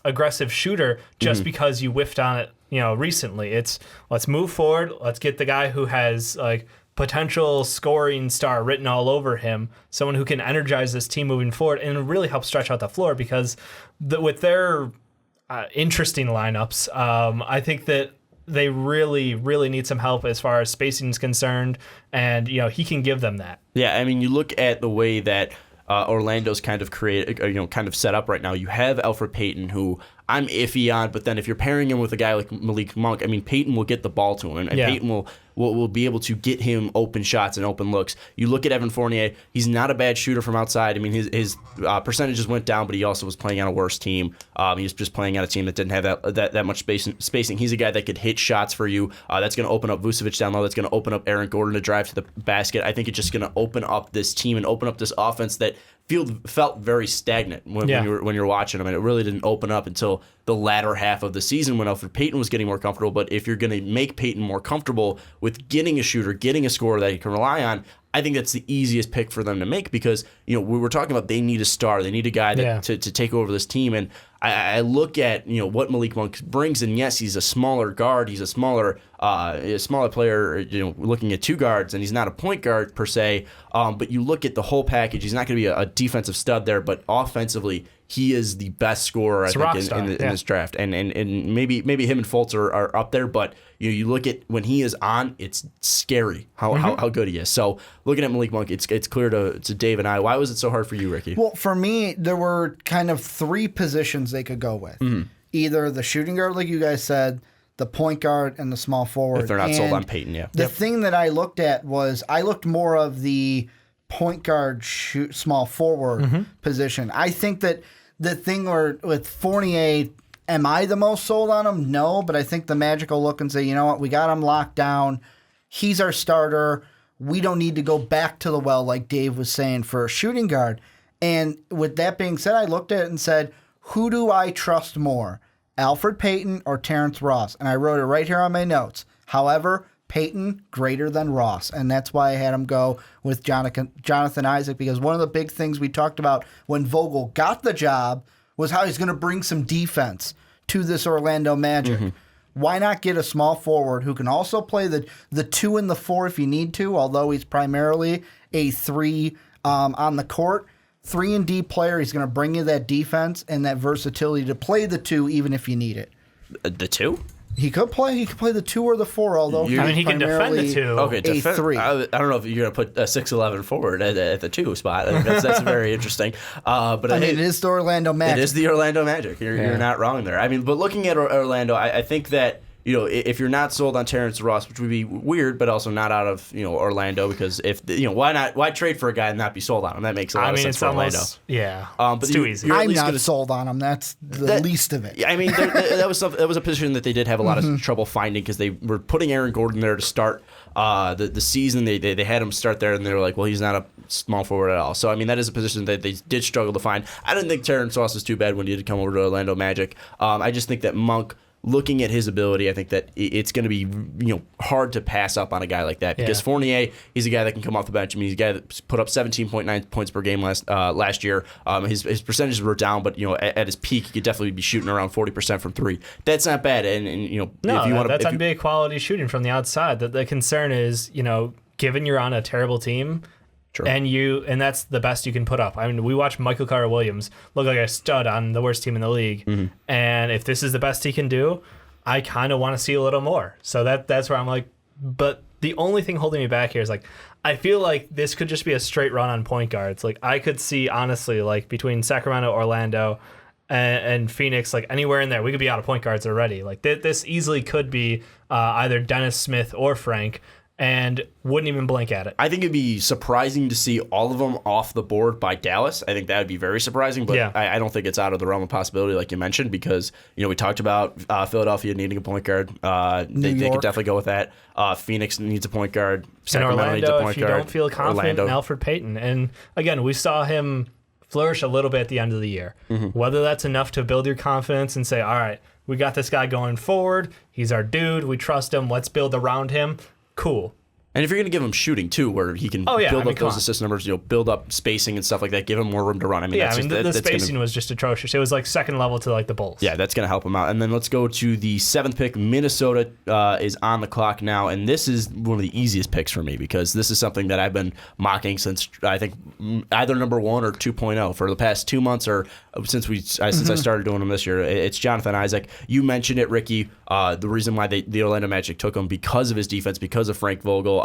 S4: aggressive shooter just because you whiffed on it, recently. It's let's move forward. Let's get the guy who has like potential scoring star written all over him, someone who can energize this team moving forward and really help stretch out the floor because with their interesting lineups, I think that they really, really need some help as far as spacing is concerned, and he can give them that.
S1: Yeah, I mean, you look at the way that Orlando's kind of set up right now. You have Elfrid Payton, who I'm iffy on, but then if you're pairing him with a guy like Malik Monk, I mean, Payton will get the ball to him, and Payton will be able to get him open shots and open looks. You look at Evan Fournier; he's not a bad shooter from outside. I mean, his percentages went down, but he also was playing on a worse team. He was just playing on a team that didn't have that much spacing. He's a guy that could hit shots for you. That's going to open up Vucevic down low. That's going to open up Aaron Gordon to drive to the basket. I think it's just going to open up this team and open up this offense that felt very stagnant when you're watching them, and it really didn't open up until the latter half of the season when Elfrid Payton was getting more comfortable. But if you're going to make Payton more comfortable with getting a shooter, getting a scorer that he can rely on, I think that's the easiest pick for them to make because we were talking about they need a star, they need a guy to take over this team, and I look at what Malik Monk brings, and yes, he's a smaller guard, he's a smaller player, looking at two guards, and he's not a point guard per se, but you look at the whole package, he's not going to be a defensive stud there, but offensively, he is the best scorer, I think, in this draft. And maybe him and Fultz are up there, but you look at when he is on, it's scary how good he is. So looking at Malik Monk, it's clear to Dave and I. Why was it so hard for you, Ricky?
S3: Well, for me, there were kind of three positions they could go with. Either the shooting guard, like you guys said, the point guard, and the small forward.
S1: If they're not sold on Payton, yeah.
S3: The thing that I looked at was I looked more of the point guard, small forward position. I think that the thing with Fournier, am I the most sold on him? No, but I think the Magic will look and say, you know what, we got him locked down. He's our starter. We don't need to go back to the well like Dave was saying for a shooting guard. And with that being said, I looked at it and said, who do I trust more, Elfrid Payton or Terrence Ross? And I wrote it right here on my notes. However, Payton greater than Ross, and that's why I had him go with Jonathan Isaac, because one of the big things we talked about when Vogel got the job was how he's going to bring some defense to this Orlando Magic. Why not get a small forward who can also play the 2 and the 4 if you need to, although he's primarily a 3 on the court. 3 and D player, he's going to bring you that defense and that versatility to play the 2 even if you need it.
S1: The 2?
S3: He could play the 2 or the 4, although
S4: he can defend the 2.
S1: Okay,
S3: a 3.
S1: I don't know if you're going to put a 6'11" forward at the 2 spot. I think that's very interesting. But
S3: I mean, it is the Orlando Magic.
S1: It is the Orlando Magic. You're not wrong there. I mean, but looking at Orlando, I think that if you're not sold on Terrence Ross, which would be weird, but also not out of Orlando, because why trade for a guy and not be sold on him? That makes a lot of sense for Orlando.
S4: But it's too easy.
S3: I'm not sold on him. That's the least of it.
S1: Yeah, I mean, that was a position that they did have a lot of trouble finding because they were putting Aaron Gordon there to start the season. They had him start there, and they were like, well, he's not a small forward at all. So I mean, that is a position that they did struggle to find. I didn't think Terrence Ross was too bad when he did come over to Orlando Magic. I just think that Monk, looking at his ability, I think that it's going to be hard to pass up on a guy like that because Fournier, he's a guy that can come off the bench. I mean, he's a guy that put up 17.9 points per game last year. His percentages were down, but at his peak, he could definitely be shooting around 40% from 3. That's not bad. And if you want
S4: that's NBA quality shooting from the outside. The concern is given you're on a terrible team.
S1: Sure.
S4: And that's the best you can put up. I mean, we watched Michael Carter-Williams look like a stud on the worst team in the league, and if this is the best he can do, I kind of want to see a little more. So that's where I'm like, but the only thing holding me back here is like, I feel like this could just be a straight run on point guards. Like I could see honestly, like between Sacramento, Orlando, and Phoenix, like anywhere in there, we could be out of point guards already. Like this easily could be either Dennis Smith or Frank. and wouldn't even blink at it.
S1: I think it'd be surprising to see all of them off the board by Dallas. I think that would be very surprising, but I don't think it's out of the realm of possibility, like you mentioned, because we talked about Philadelphia needing a point guard. They could definitely go with that. Phoenix needs a point guard. Sacramento needs a point
S4: guard. If you don't feel confident in Alfred Payton, and again, we saw him flourish a little bit at the end of the year. Whether that's enough to build your confidence and say, all right, we got this guy going forward. He's our dude. We trust him. Let's build around him. Cool.
S1: And if you're going to give him shooting too, where he can build up those assist numbers, build up spacing and stuff like that, give him more room to run.
S4: The spacing was just atrocious. It was like second level to like the Bulls.
S1: Yeah, that's going to help him out. And then let's go to the 7th pick. Minnesota is on the clock now, and this is one of the easiest picks for me because this is something that I've been mocking since I think either number 1 or 2.0 for the past 2 months or since I started doing them this year. It's Jonathan Isaac. You mentioned it, Ricky. The reason why the Orlando Magic took him because of his defense, because of Frank Vogel,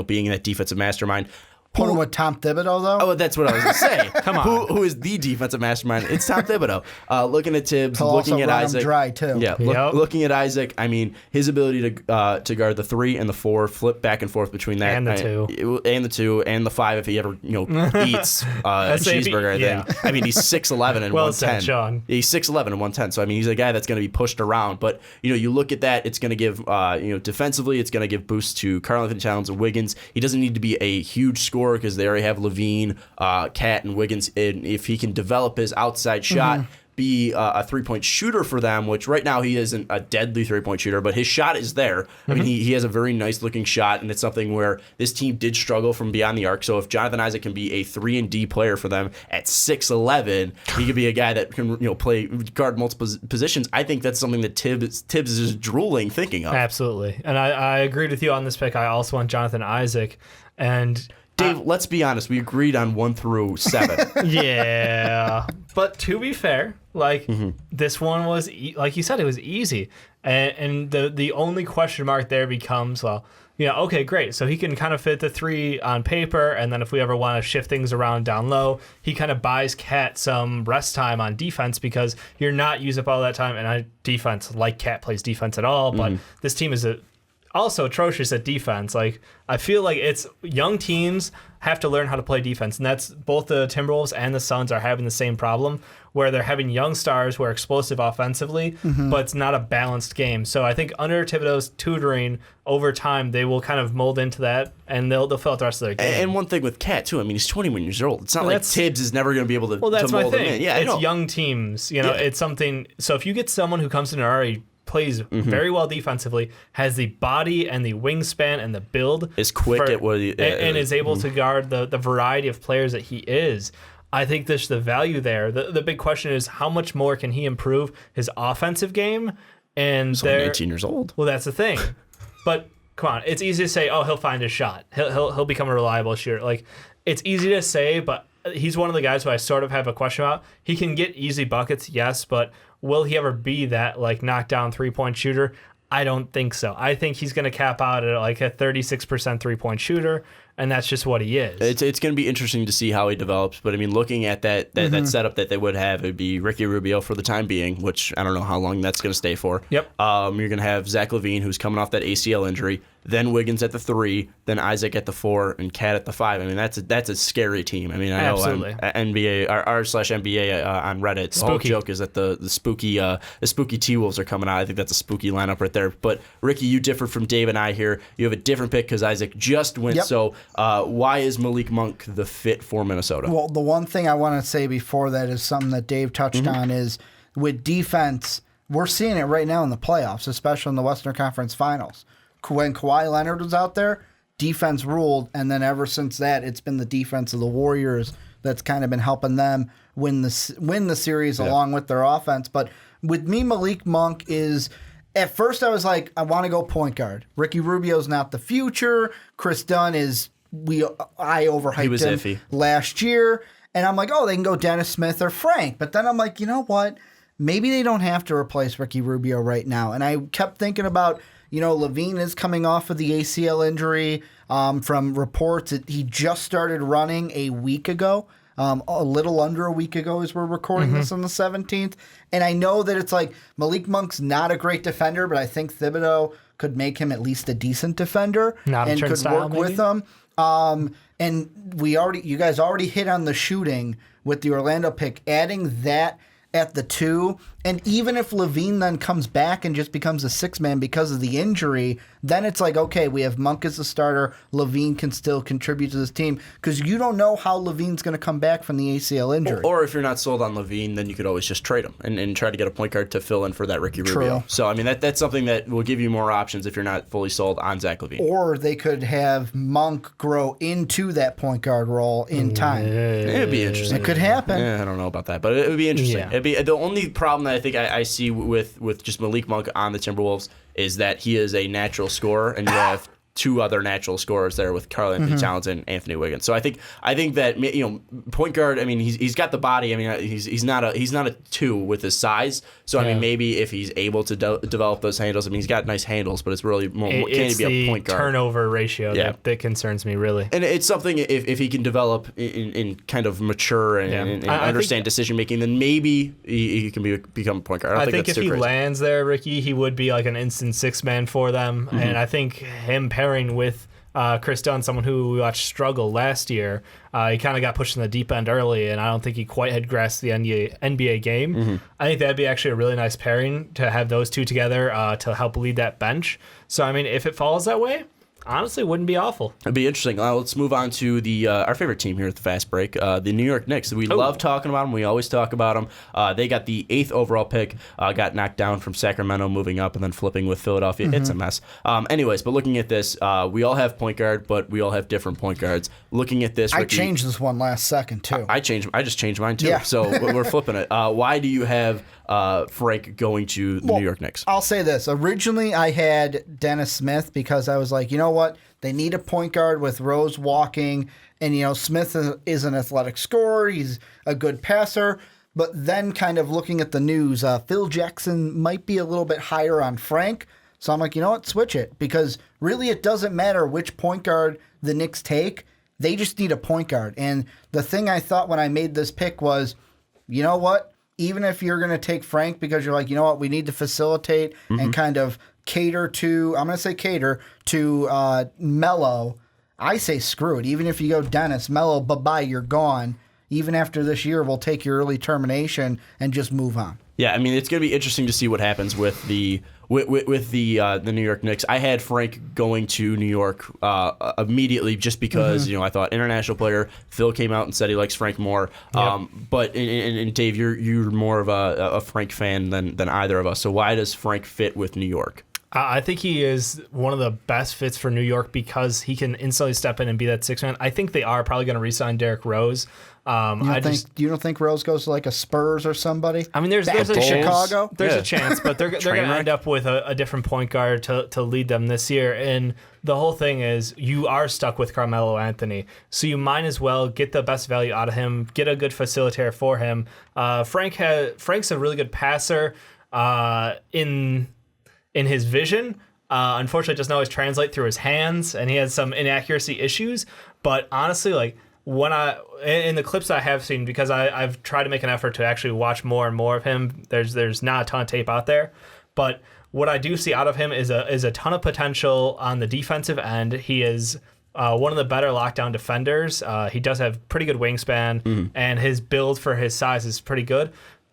S1: being that defensive mastermind.
S3: Put him with Tom Thibodeau, though?
S1: Oh, that's what I was going to say.
S4: Come on.
S1: Who is the defensive mastermind? It's Tom Thibodeau. Looking at Tibbs,
S3: He'll
S1: looking
S3: also
S1: at
S3: run
S1: Isaac.
S3: him dry, too.
S1: Yeah, looking at Isaac, I mean, his ability to guard the 3 and the 4, flip back and forth between that.
S4: And the 2.
S1: And the 5 if he ever, eats a cheeseburger, I think. I mean, he's 6'11 and 110.
S4: Well said, Sean.
S1: He's 6'11 and 110. So, I mean, he's a guy that's going to be pushed around. But, you look at that, it's going to give, defensively, it's going to give boosts to Karl-Anthony Towns and Wiggins. He doesn't need to be a huge scorer because they already have Levine, Cat, and Wiggins. And if he can develop his outside shot, be a three-point shooter for them, which right now he isn't a deadly three-point shooter, but his shot is there. I mean, he has a very nice-looking shot, and it's something where this team did struggle from beyond the arc. So if Jonathan Isaac can be a 3-and-D player for them at 6'11", he could be a guy that can guard multiple positions. I think that's something that Tibbs is drooling thinking of.
S4: Absolutely. And I agreed with you on this pick. I also want Jonathan Isaac. And
S1: Dave, let's be honest. We agreed on 1 through 7.
S4: Yeah. But to be fair, this one was, like you said, it was easy. And the only question mark there becomes, okay, great. So he can kind of fit the 3 on paper. And then if we ever want to shift things around down low, he kind of buys Cat some rest time on defense because you're not using up all that time. And defense, like Cat plays defense at all. But this team is also atrocious at defense. I feel like it's young teams have to learn how to play defense, and that's both the Timberwolves and the Suns are having the same problem where they're having young stars who are explosive offensively, but it's not a balanced game. So I think under Thibodeau's tutoring over time, they will kind of mold into that, and they'll fill out the rest of their game.
S1: And one thing with Cat too, I mean, he's 21 years old. It's not like Tibbs is never going to be able to.
S4: Well, that's
S1: to mold
S4: my thing.
S1: him in. Yeah,
S4: it's young teams. It's something. So if you get someone who comes in and already plays very well defensively, has the body and the wingspan and the build,
S1: is quick at what he
S4: and is able to guard the variety of players that he is. I think there's the value there. The big question is how much more can he improve his offensive game? And
S1: he's only 19 years old.
S4: Well, that's the thing. But come on, it's easy to say, oh, he'll find his shot. He'll become a reliable shooter. It's easy to say, but he's one of the guys who I sort of have a question about. He can get easy buckets, yes, but will he ever be that knockdown 3-point shooter? I don't think so. I think he's going to cap out at a 36% 3-point shooter, and that's just what he is.
S1: It's going to be interesting to see how he develops. But I mean, looking at that setup that they would have, it'd be Ricky Rubio for the time being, which I don't know how long that's going to stay for.
S4: Yep.
S1: You're going to have Zach LaVine, who's coming off that ACL injury. Then Wiggins at the 3, then Isaac at the 4, and Cat at the 5. I mean, that's a scary team. I mean, I know NBA r/NBA on Reddit. The whole joke is that the spooky T-Wolves are coming out. I think that's a spooky lineup right there. But Ricky, you differ from Dave and I here. You have a different pick because Isaac just went. Yep. So why is Malik Monk the fit for Minnesota?
S3: Well, the one thing I want to say before that is something that Dave touched on is with defense. We're seeing it right now in the playoffs, especially in the Western Conference Finals. When Kawhi Leonard was out there, defense ruled, and then ever since that, it's been the defense of the Warriors that's kind of been helping them win the series along with their offense. But with me, Malik Monk is, at first I was like, I want to go point guard. Ricky Rubio's not the future. Chris Dunn is, I overhyped him
S1: iffy
S3: last year, and I'm like, oh, they can go Dennis Smith or Frank. But then I'm like, you know what? Maybe they don't have to replace Ricky Rubio right now. And I kept thinking about, LaVine is coming off of the ACL injury. From reports, he just started running a week ago. a little under a week ago as we're recording this on the 17th. And I know that it's like Malik Monk's not a great defender, but I think Thibodeau could make him at least a decent defender and could work with him. And you guys already hit on the shooting with the Orlando pick, adding that at the 2. And even if Levine then comes back and just becomes a 6-man because of the injury, then it's like, okay, we have Monk as the starter. Levine can still contribute to this team because you don't know how Levine's going to come back from the ACL injury.
S1: Or if you're not sold on Levine, then you could always just trade him and try to get a point guard to fill in for that Ricky Rubio. So, I mean, that's something that will give you more options if you're not fully sold on Zach Levine.
S3: Or they could have Monk grow into that point guard role in time.
S1: It would be interesting.
S3: It could happen.
S1: I don't know about that, but it would be interesting.
S4: Yeah.
S1: It'd be the only problem that I think I see with just Malik Monk on the Timberwolves is that he is a natural scorer, and you have two other natural scorers there with Karl-Anthony Towns and Anthony Wiggins. So I think that, you know, point guard. I mean, he's got the body. I mean, he's not a 2 with his size. So I mean, maybe if he's able to develop those handles. I mean, he's got nice handles, but it's really more, can he be a point guard?
S4: Turnover ratio that concerns me really.
S1: And it's something if he can develop in kind of mature and understand decision making, then maybe he can become a point guard.
S4: I think if he lands there, Ricky, he would be like an instant 6-man for them. And I think him pairing with Chris Dunn, someone who we watched struggle last year, he kind of got pushed in the deep end early, and I don't think he quite had grasped the NBA game. I think that'd be actually a really nice pairing to have those two together to help lead that bench. So, I mean, if it falls that way, honestly, wouldn't be awful.
S1: It'd be interesting. Let's move on to the our favorite team here at the Fast Break, the New York Knicks. We love talking about them. We always talk about them. They got the 8th overall pick, got knocked down from Sacramento, moving up and then flipping with Philadelphia. It's a mess. Anyways, but looking at this, we all have point guard, but we all have different point guards. Looking at this, Ricky,
S3: I changed this one last second too.
S1: I just changed mine too.
S3: Yeah.
S1: So we're flipping it. Why do you have Frank going to the New York Knicks?
S3: I'll say this. Originally, I had Dennis Smith because I was like, you know what? They need a point guard with Rose walking, and, you know, Smith is an athletic scorer. He's a good passer. But then kind of looking at the news, Phil Jackson might be a little bit higher on Frank. So I'm like, you know what? Switch it. Because really it doesn't matter which point guard the Knicks take. They just need a point guard. And the thing I thought when I made this pick was, you know what? Even if you're going to take Frank because you're like, you know what? We need to facilitate and kind of cater to Melo. I say screw it. Even if you go Dennis, Melo, bye-bye, you're gone. Even after this year, we'll take your early termination and just move on.
S1: Yeah, I mean, it's going to be interesting to see what happens with the New York Knicks. I had Frank going to New York immediately just because you know, I thought international player. Phil came out and said he likes Frank more. But and Dave, you're more of a Frank fan than either of us. So why does Frank fit with New York?
S4: I think he is one of the best fits for New York because he can instantly step in and be that 6-man. I think they are probably going to re-sign Derrick Rose.
S3: You don't think Rose goes to like a Spurs or somebody?
S4: I mean, there's a
S3: Chicago.
S4: There's a chance, but they're going to end up with a different point guard to lead them this year. And the whole thing is you are stuck with Carmelo Anthony, so you might as well get the best value out of him, get a good facilitator for him. Frank's a really good passer in his vision. Unfortunately, it doesn't always translate through his hands, and he has some inaccuracy issues. But honestly, like in the clips I have seen, because I've tried to make an effort to actually watch more and more of him. There's not a ton of tape out there, but what I do see out of him is a ton of potential on the defensive end. He is one of the better lockdown defenders. He does have pretty good wingspan, and his build for his size is pretty good.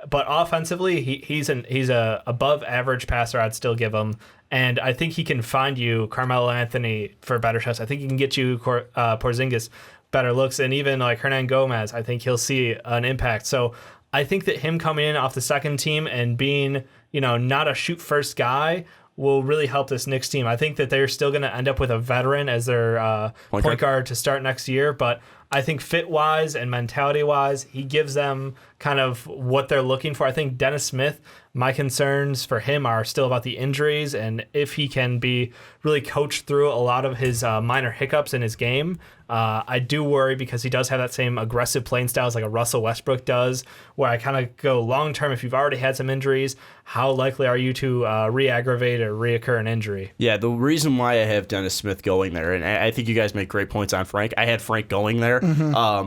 S4: But offensively, he's a above average passer. I'd still give him, and I think he can find you Carmelo Anthony for better shots. I think he can get you Porzingis better looks, and even like Hernan Gomez. I think he'll see an impact. So I think that him coming in off the second team and being, you know, not a shoot first guy will really help this Knicks team. I think that they're still going to end up with a veteran as their point guard to start next year, but I think fit-wise and mentality-wise, he gives them kind of what they're looking for. I think Dennis Smith, my concerns for him are still about the injuries, and if he can be really coached through a lot of his minor hiccups in his game. I do worry because he does have that same aggressive playing styles like a Russell Westbrook does, where I kind of go long-term, if you've already had some injuries, how likely are you to re-aggravate or reoccur an injury?
S1: Yeah, the reason why I have Dennis Smith going there, and I think you guys make great points on Frank. I had Frank going there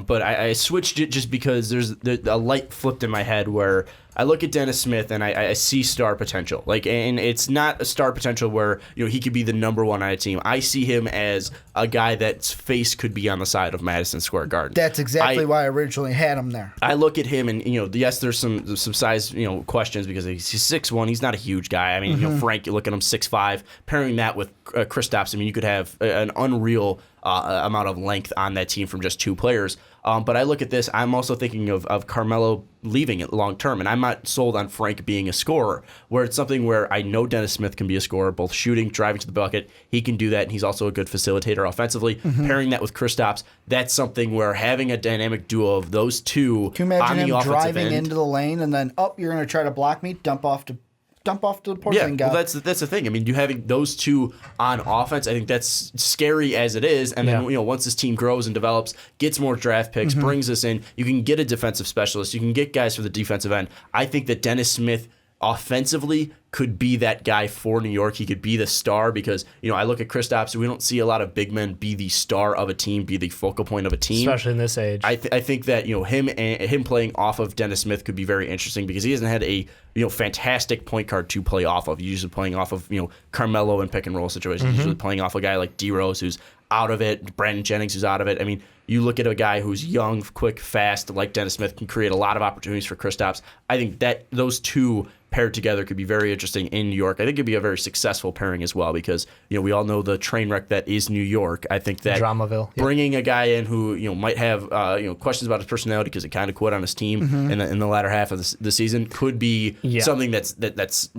S1: But I switched it just because there's a light flipped in my head where I look at Dennis Smith and I see star potential. And it's not a star potential where he could be the number one on a team. I see him as a guy that's face could be on the side of Madison Square Garden.
S3: That's exactly why I originally had him there.
S1: I look at him and yes, there's some size questions because he's 6'1". He's not a huge guy. I mean, Frank, you look at him 6'5". Pairing that with Kristaps, I mean, you could have an unreal amount of length on that team from just two players. But I look at this, I'm also thinking of Carmelo leaving it long term, and I'm not sold on Frank being a scorer, where it's something where I know Dennis Smith can be a scorer, both shooting, driving to the bucket. He can do that, and he's also a good facilitator offensively. Pairing that with Kristaps, that's something where having a dynamic duo of those two
S3: Can you imagine
S1: on the
S3: him
S1: offensive
S3: driving
S1: end,
S3: into the lane and then, you're going to try to block me, dump off to the Portland guy.
S1: Well, that's the thing. I mean, you having those two on offense, I think that's scary as it is. And then once this team grows and develops, gets more draft picks, brings us in, you can get a defensive specialist, you can get guys for the defensive end. I think that Dennis Smith offensively could be that guy for New York. He could be the star because, I look at Kristaps, we don't see a lot of big men be the star of a team, be the focal point of a team.
S4: Especially in this age.
S1: I think that, him playing off of Dennis Smith could be very interesting because he hasn't had a, fantastic point guard to play off of. He's usually playing off of, Carmelo and pick and roll situations. He's usually playing off a guy like D Rose who's out of it, Brandon Jennings who's out of it. I mean, you look at a guy who's young, quick, fast, like Dennis Smith, can create a lot of opportunities for Kristaps. I think that those two paired together could be very interesting in New York. I think it'd be a very successful pairing as well because, we all know the train wreck that is New York. I think that
S4: Dramaville.
S1: Bringing a guy in who, might have, questions about his personality because he kind of quit on his team in the latter half of the season could be something that's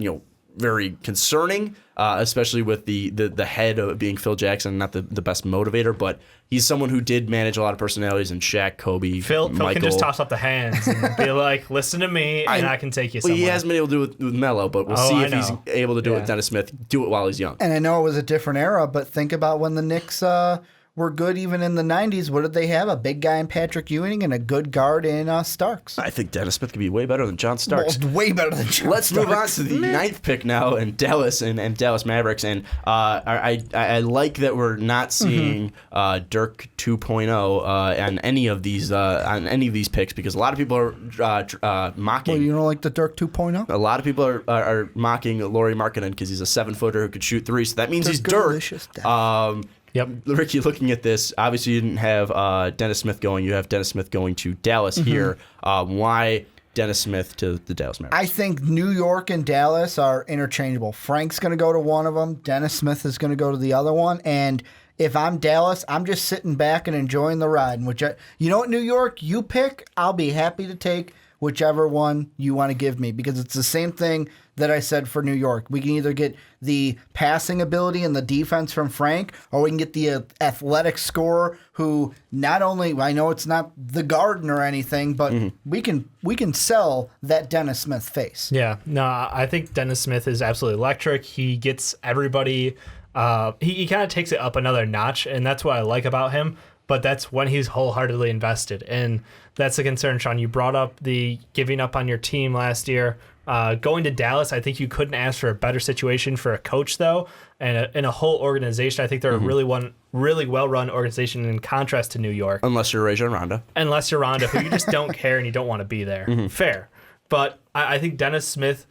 S1: very concerning, especially with the head of it being Phil Jackson, not the best motivator, but he's someone who did manage a lot of personalities and Shaq, Kobe,
S4: Phil
S1: Michael.
S4: can just toss up the hands and be like, listen to me, and I can take you somewhere.
S1: Well, he hasn't been able to do it with Melo, but we'll see if he's able to do it with Dennis Smith. Do it while he's young.
S3: And I know it was a different era, but think about when the Knicks were good even in the 90s. What did they have? A big guy in Patrick Ewing and a good guard in Starks.
S1: I think Dennis Smith could be way better than John Starks.
S3: Well, way better than John
S1: Let's
S3: Starks.
S1: move on to the 9th pick now in Dallas and Dallas Mavericks. And I like that we're not seeing Dirk 2.0 on any of these picks because a lot of people are mocking.
S3: Well, you don't like the Dirk 2.0?
S1: A lot of people are mocking Lauri Markkanen because he's a 7-footer who could shoot threes. So that means he's Dirk.
S4: Yep.
S1: Ricky, looking at this, obviously you didn't have Dennis Smith going. You have Dennis Smith going to Dallas here. Why Dennis Smith to the Dallas Mavericks?
S3: I think New York and Dallas are interchangeable. Frank's going to go to one of them. Dennis Smith is going to go to the other one. And if I'm Dallas, I'm just sitting back and enjoying the ride. You know what, New York, you pick, I'll be happy to take whichever one you want to give me because it's the same thing that I said for New York. We can either get the passing ability and the defense from Frank, or we can get the athletic scorer who not only, I know it's not the Garden or anything, but we can sell that Dennis Smith face.
S4: Yeah, no, I think Dennis Smith is absolutely electric. He gets everybody, he kind of takes it up another notch, and that's what I like about him. But that's when he's wholeheartedly invested. And that's the concern, Sean. You brought up the giving up on your team last year. Going to Dallas, I think you couldn't ask for a better situation for a coach, though, and a whole organization. I think they're a really well-run organization in contrast to New York.
S1: Unless you're Rajon Rondo.
S4: Unless you're Rondo, who you just don't care and you don't want to be there. Fair. But I think Dennis Smith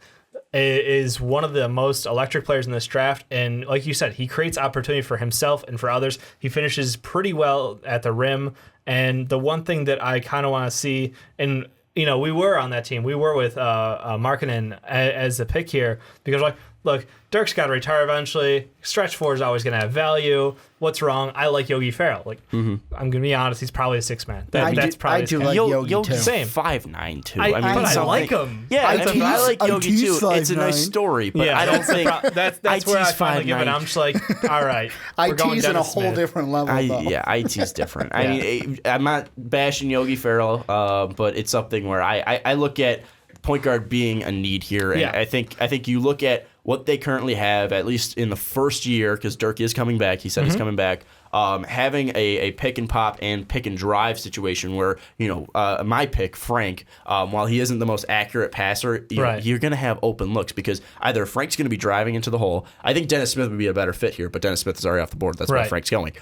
S4: is one of the most electric players in this draft, and like you said, he creates opportunity for himself and for others. He finishes pretty well at the rim, and the one thing that I kind of want to see, and we were on that team, we were with Markkanen as the pick here, because look, Dirk's got to retire eventually. Stretch four is always going to have value. What's wrong? I like Yogi Ferrell. I'm going to be honest, he's probably a 6-man. That's probably
S3: I do like Yogi too.
S1: Yogi's 5'9" too.
S4: But I like him.
S1: Yeah, I like Yogi too. It's a
S3: 5'9".
S1: nice story, but I don't think
S4: that's where I finally give it. I'm just like, all right,
S3: IT's in a whole different level.
S1: IT's different. I mean, I'm not bashing Yogi Ferrell, but it's something where I look at point guard being a need here, and I think you look at what they currently have, at least in the first year, because Dirk is coming back. He said he's coming back. Having a pick and pop and pick and drive situation where, my pick, Frank, while he isn't the most accurate passer, you're going to have open looks because either Frank's going to be driving into the hole. I think Dennis Smith would be a better fit here, but Dennis Smith is already off the board. That's why Frank's going.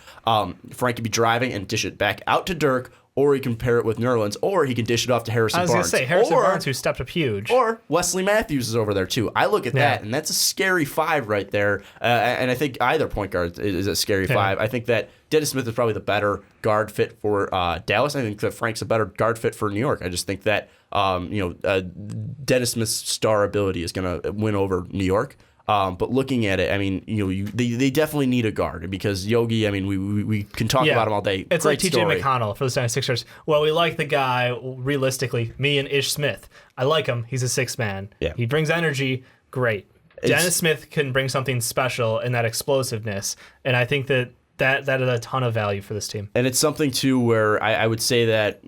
S1: Frank could be driving and dish it back out to Dirk, or he can pair it with Nerlens, or he can dish it off to Harrison Barnes.
S4: I was going to say, Harrison Barnes, who stepped up huge.
S1: Or Wesley Matthews is over there, too. I look at that, and that's a scary 5 right there. And I think either point guard is a scary 5. I think that Dennis Smith is probably the better guard fit for Dallas. I think that Frank's a better guard fit for New York. I just think that Dennis Smith's star ability is going to win over New York. But looking at it, I mean, they definitely need a guard because Yogi, I mean, we can talk about him all day.
S4: It's like TJ McConnell for the 76ers. Well, we like the guy, realistically, me and Ish Smith. I like him. He's a 6th man. Yeah. He brings energy. Great. Dennis Smith can bring something special in that explosiveness. And I think that is a ton of value for this team. And
S1: it's something, too, where I would say that,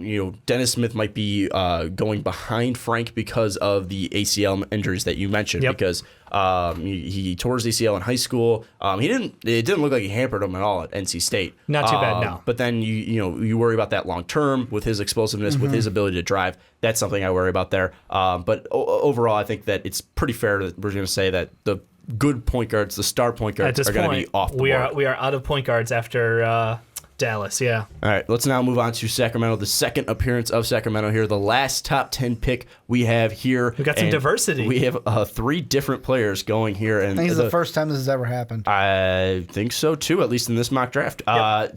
S1: Dennis Smith might be going behind Frank because of the ACL injuries that you mentioned. Because he tore his ACL in high school. It didn't look like he hampered him at all at NC State.
S4: Not too bad, no.
S1: But then you worry about that long term with his explosiveness, with his ability to drive. That's something I worry about there. But overall, I think that it's pretty fair that we're going to say that the good point guards, the star point guards, are going to be off the board.
S4: We are out of point guards after Dallas, yeah.
S1: All right, let's now move on to Sacramento, the second appearance of Sacramento here, the last top 10 pick we have here.
S4: We've got some diversity.
S1: We have 3 different players going here. And
S3: I think it's the first time this has ever happened.
S1: I think so, too, at least in this mock draft.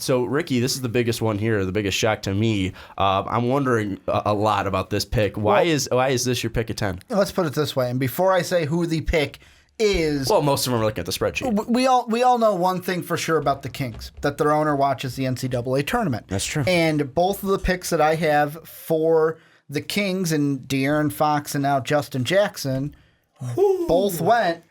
S1: So, Ricky, this is the biggest one here, the biggest shock to me. I'm wondering a lot about this pick. Why is this your pick at 10?
S3: Let's put it this way, and before I say who the pick is,
S1: well, most of them are looking at the spreadsheet.
S3: We all know one thing for sure about the Kings, that their owner watches the NCAA tournament.
S1: That's true.
S3: And both of the picks that I have for the Kings and De'Aaron Fox and now Justin Jackson both went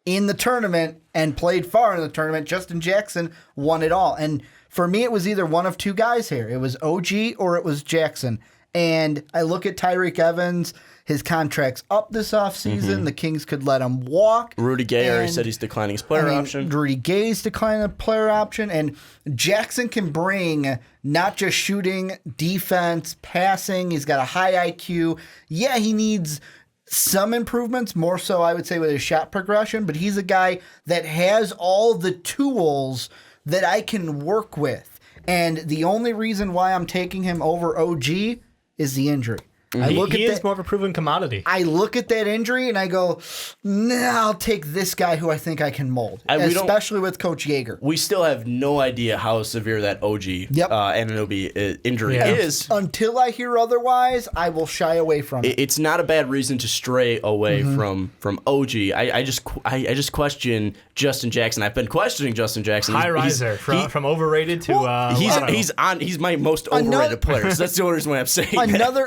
S3: in the tournament and played far in the tournament. Justin Jackson won it all. And for me, it was either one of 2 guys here. It was OG or it was Jackson. And I look at Tyreek Evans. His contract's up this offseason. The Kings could let him walk.
S1: Rudy Gay already said he's declining his player option.
S3: Rudy Gay's declining a player option. And Jackson can bring not just shooting, defense, passing. He's got a high IQ. Yeah, he needs some improvements, more so I would say with his shot progression. But he's a guy that has all the tools that I can work with. And the only reason why I'm taking him over OG is the injury.
S4: He is more of a proven commodity.
S3: I look at that injury and I go, nah, I'll take this guy who I think I can mold, especially with Coach Yeager.
S1: We still have no idea how severe that OG Anunoby injury is.
S3: Until I hear otherwise, I will shy away from it.
S1: It's not a bad reason to stray away from OG. I just question Justin Jackson. I've been questioning Justin Jackson.
S4: High riser from overrated to
S1: he's my most overrated player. So that's the only reason why I'm saying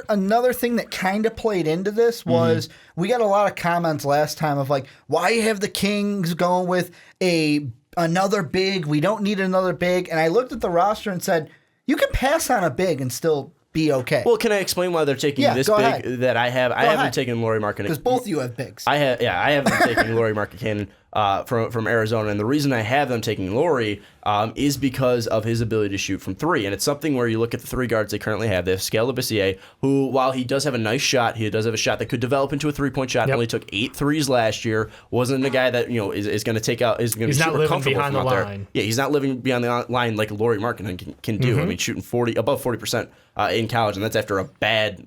S3: another thing that kind of played into this was we got a lot of comments last time of like, why have the Kings going with another big? We don't need another big. And I looked at the roster and said, you can pass on a big and still be okay.
S1: Well, can I explain why they're taking this big that I have? I haven't taken Lauri Markkanen.
S3: Because both of you have bigs.
S1: I haven't taken Lauri Markkanen from Arizona, and the reason I have them taking Lauri is because of his ability to shoot from 3, and it's something where you look at the 3 guards they currently have. They have Scale Labissiere, who, while he does have a nice shot, he does have a shot that could develop into a 3-point shot. Only took 8 threes last year. Wasn't a guy that is going to take out. Is going to be super comfortable from out there. Yeah, he's not living beyond the line like Lauri Markkanen can do. I mean, shooting above 40% in college, and that's after a bad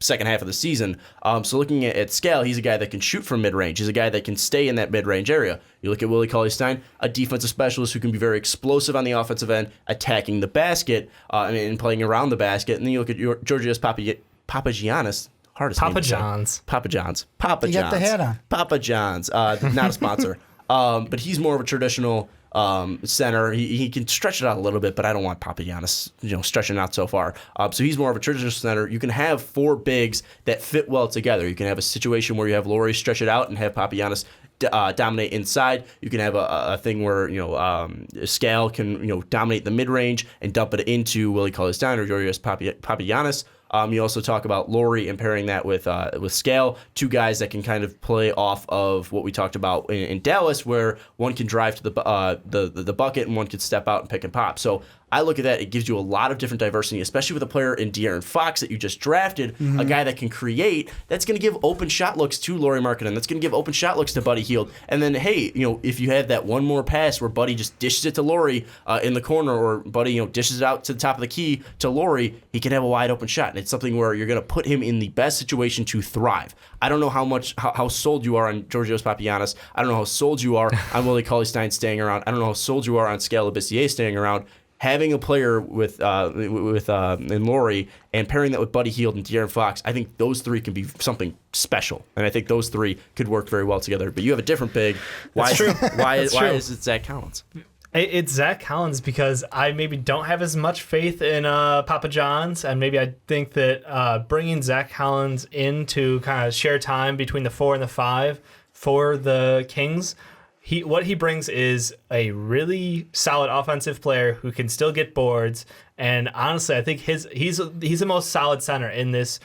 S1: second half of the season. So looking at Scale, he's a guy that can shoot from mid-range. He's a guy that can stay in that mid-range area. You look at Willie Cauley-Stein, a defensive specialist who can be very explosive on the offensive end, attacking the basket and playing around the basket. And then you look at Georgios Papagiannis. Hardest
S4: Papa
S1: name
S4: John's.
S1: Papa John's.
S3: You got the hat on.
S1: Papa John's. Not a sponsor. But he's more of a traditional center. He can stretch it out a little bit, but I don't want Papagiannis, stretching out so far. So he's more of a traditional center. You can have 4 bigs that fit well together. You can have a situation where you have Lauri stretch it out and have Papagiannis dominate inside. You can have a thing where Scale can dominate the mid range and dump it into Willie Cauley-Stein or Georgios Papagiannis. You also talk about Laurie and pairing that with Scale, two guys that can kind of play off of what we talked about in Dallas, where one can drive to the bucket and one can step out and pick and pop. So I look at that, it gives you a lot of different diversity, especially with a player in De'Aaron Fox that you just drafted, a guy that can create, that's going to give open shot looks to Lauri Markkanen, that's going to give open shot looks to Buddy Hield. And then, hey, if you have that one more pass where Buddy just dishes it to Lauri in the corner, or Buddy dishes it out to the top of the key to Lauri, he can have a wide open shot. And it's something where you're going to put him in the best situation to thrive. I don't know how sold you are on Georgios Papagiannis. I don't know how sold you are on Willie Cauley-Stein staying around. I don't know how sold you are on Scala Bissier staying around. Having a player with in Laurie and pairing that with Buddy Hield and De'Aaron Fox, I think those three can be something special, and I think those three could work very well together. But you have a different big. Why is it Zach Collins?
S4: It's Zach Collins because I maybe don't have as much faith in Papa John's, and maybe I think that bringing Zach Collins in to kind of share time between the 4 and the 5 for the Kings. What he brings is a really solid offensive player who can still get boards, and honestly, I think he's the most solid center in this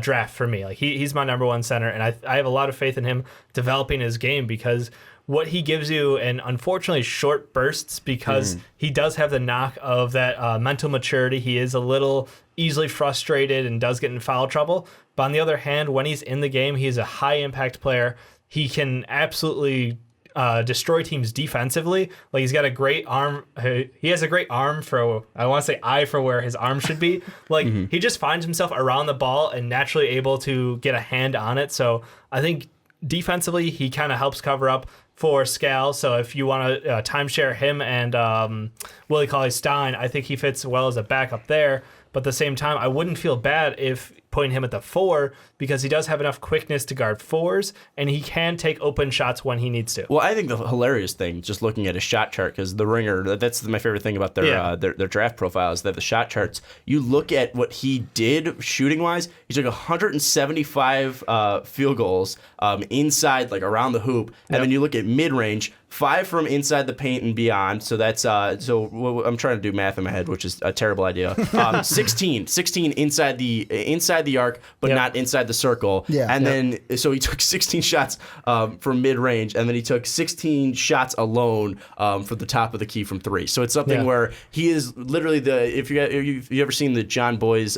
S4: draft for me. Like he's my number one center, and I have a lot of faith in him developing his game because what he gives you, and unfortunately short bursts because he does have the knock of that mental maturity. He is a little easily frustrated and does get in foul trouble. But on the other hand, when he's in the game, he's a high impact player. He can absolutely destroy teams defensively. Like he's got a great arm. He has a great arm for, I want to say eye for where his arm should be. Like he just finds himself around the ball and naturally able to get a hand on it. So I think defensively he kind of helps cover up for Scal. So if you want to timeshare him and Willie Cauley-Stein, I think he fits well as a backup there. But at the same time, I wouldn't feel bad if putting him at the 4 because he does have enough quickness to guard 4s, and he can take open shots when he needs to.
S1: Well, I think the hilarious thing, just looking at his shot chart, because the Ringer, that's my favorite thing about their draft profiles, that the shot charts, you look at what he did shooting-wise, he took 175 field goals inside, like around the hoop, and then you look at mid-range, 5 from inside the paint and beyond. So that's I'm trying to do math in my head, which is a terrible idea. 16 inside the arc, but not inside the circle. Yeah. And then so he took 16 shots from mid range, and then he took 16 shots alone for the top of the key from 3. So it's something where he is literally if you ever seen the John Boy's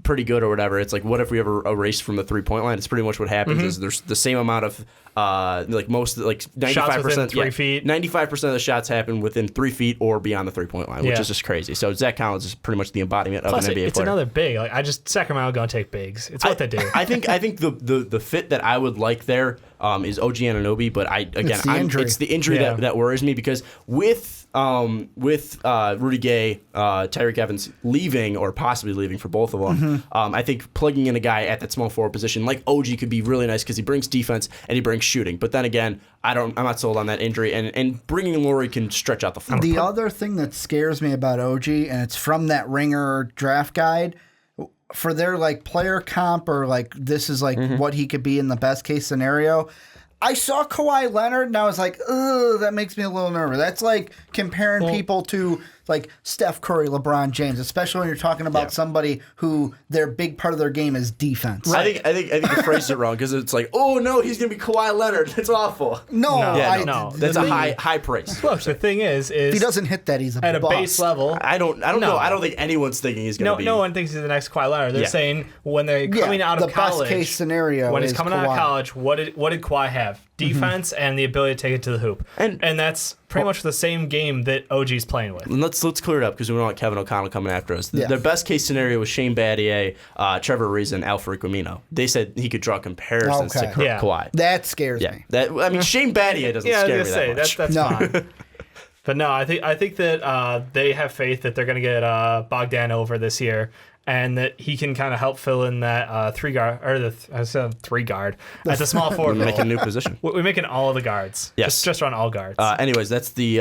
S1: Pretty Good or whatever, it's like, what if we ever erased from the 3-point line? It's pretty much what happens. Is there's the same amount of most 95%
S4: 3 feet.
S1: 95% of the shots happen within 3 feet or beyond the 3-point line, which is just crazy. So Zach Collins is pretty much the embodiment of an NBA player.
S4: It's another big. Like Sacramento going to take bigs. It's what they do.
S1: I think the fit that I would like there is OG Anunoby, but it's the injury that worries me because with Rudy Gay, Tyreek Evans leaving or possibly leaving for both of them, I think plugging in a guy at that small forward position like OG could be really nice because he brings defense and he brings shooting. But then again, I'm not sold on that injury, and bringing Laurie can stretch out the floor.
S3: The other thing that scares me about OG, and it's from that Ringer draft guide, for their like player comp or like this is like what he could be in the best case scenario. I saw Kawhi Leonard and I was like, ugh, that makes me a little nervous. That's like comparing people to like Steph Curry, LeBron James, especially when you're talking about somebody who their big part of their game is defense.
S1: Right. I think you phrased it wrong because it's like, oh no, he's gonna be Kawhi Leonard. That's awful.
S3: No.
S1: That's a high praise.
S4: Look, the thing is
S3: if he doesn't hit that, he's
S4: at
S3: bust.
S4: A base level.
S1: I don't know. I don't think anyone's thinking he's gonna be.
S4: No one thinks he's the next Kawhi Leonard. They're saying when they're coming out of college,
S3: the best case scenario.
S4: When he's coming out of college, what did Kawhi have? Defense and the ability to take it to the hoop, and that's pretty much the same game that OG's playing with.
S1: Let's clear it up because we don't want Kevin O'Connell coming after us. Their best case scenario was Shane Battier, Trevor Ariza, and Alfred Camino. They said he could draw comparisons to Kawhi.
S3: That scares me.
S1: Shane Battier doesn't scare me that much.
S4: That's fine. But no, I think that they have faith that they're going to get Bogdan over this year, and that he can kind of help fill in that 3 guard or I said 3 guard as a small forward.
S1: We're making a new position.
S4: We're making all of the guards.
S1: Yes,
S4: just run all guards.
S1: Anyways, that's the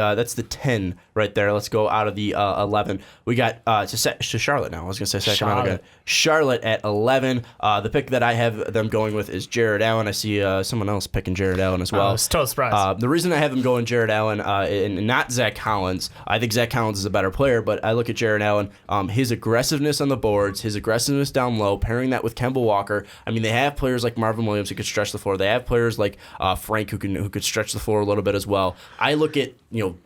S1: 10 right there. Let's go out of the 11. We got to Charlotte now. I was gonna say Sacramento again. Charlotte at 11. The pick that I have them going with is Jared Allen. I see someone else picking Jared Allen as well.
S4: I was totally surprised.
S1: The reason I have them going Jared Allen and not Zach Collins, I think Zach Collins is a better player, but I look at Jared Allen, his aggressiveness on the board. boards, his aggressiveness down low, pairing that with Kemba Walker. I mean, they have players like Marvin Williams who could stretch the floor. They have players like Frank who could stretch the floor a little bit as well. I look at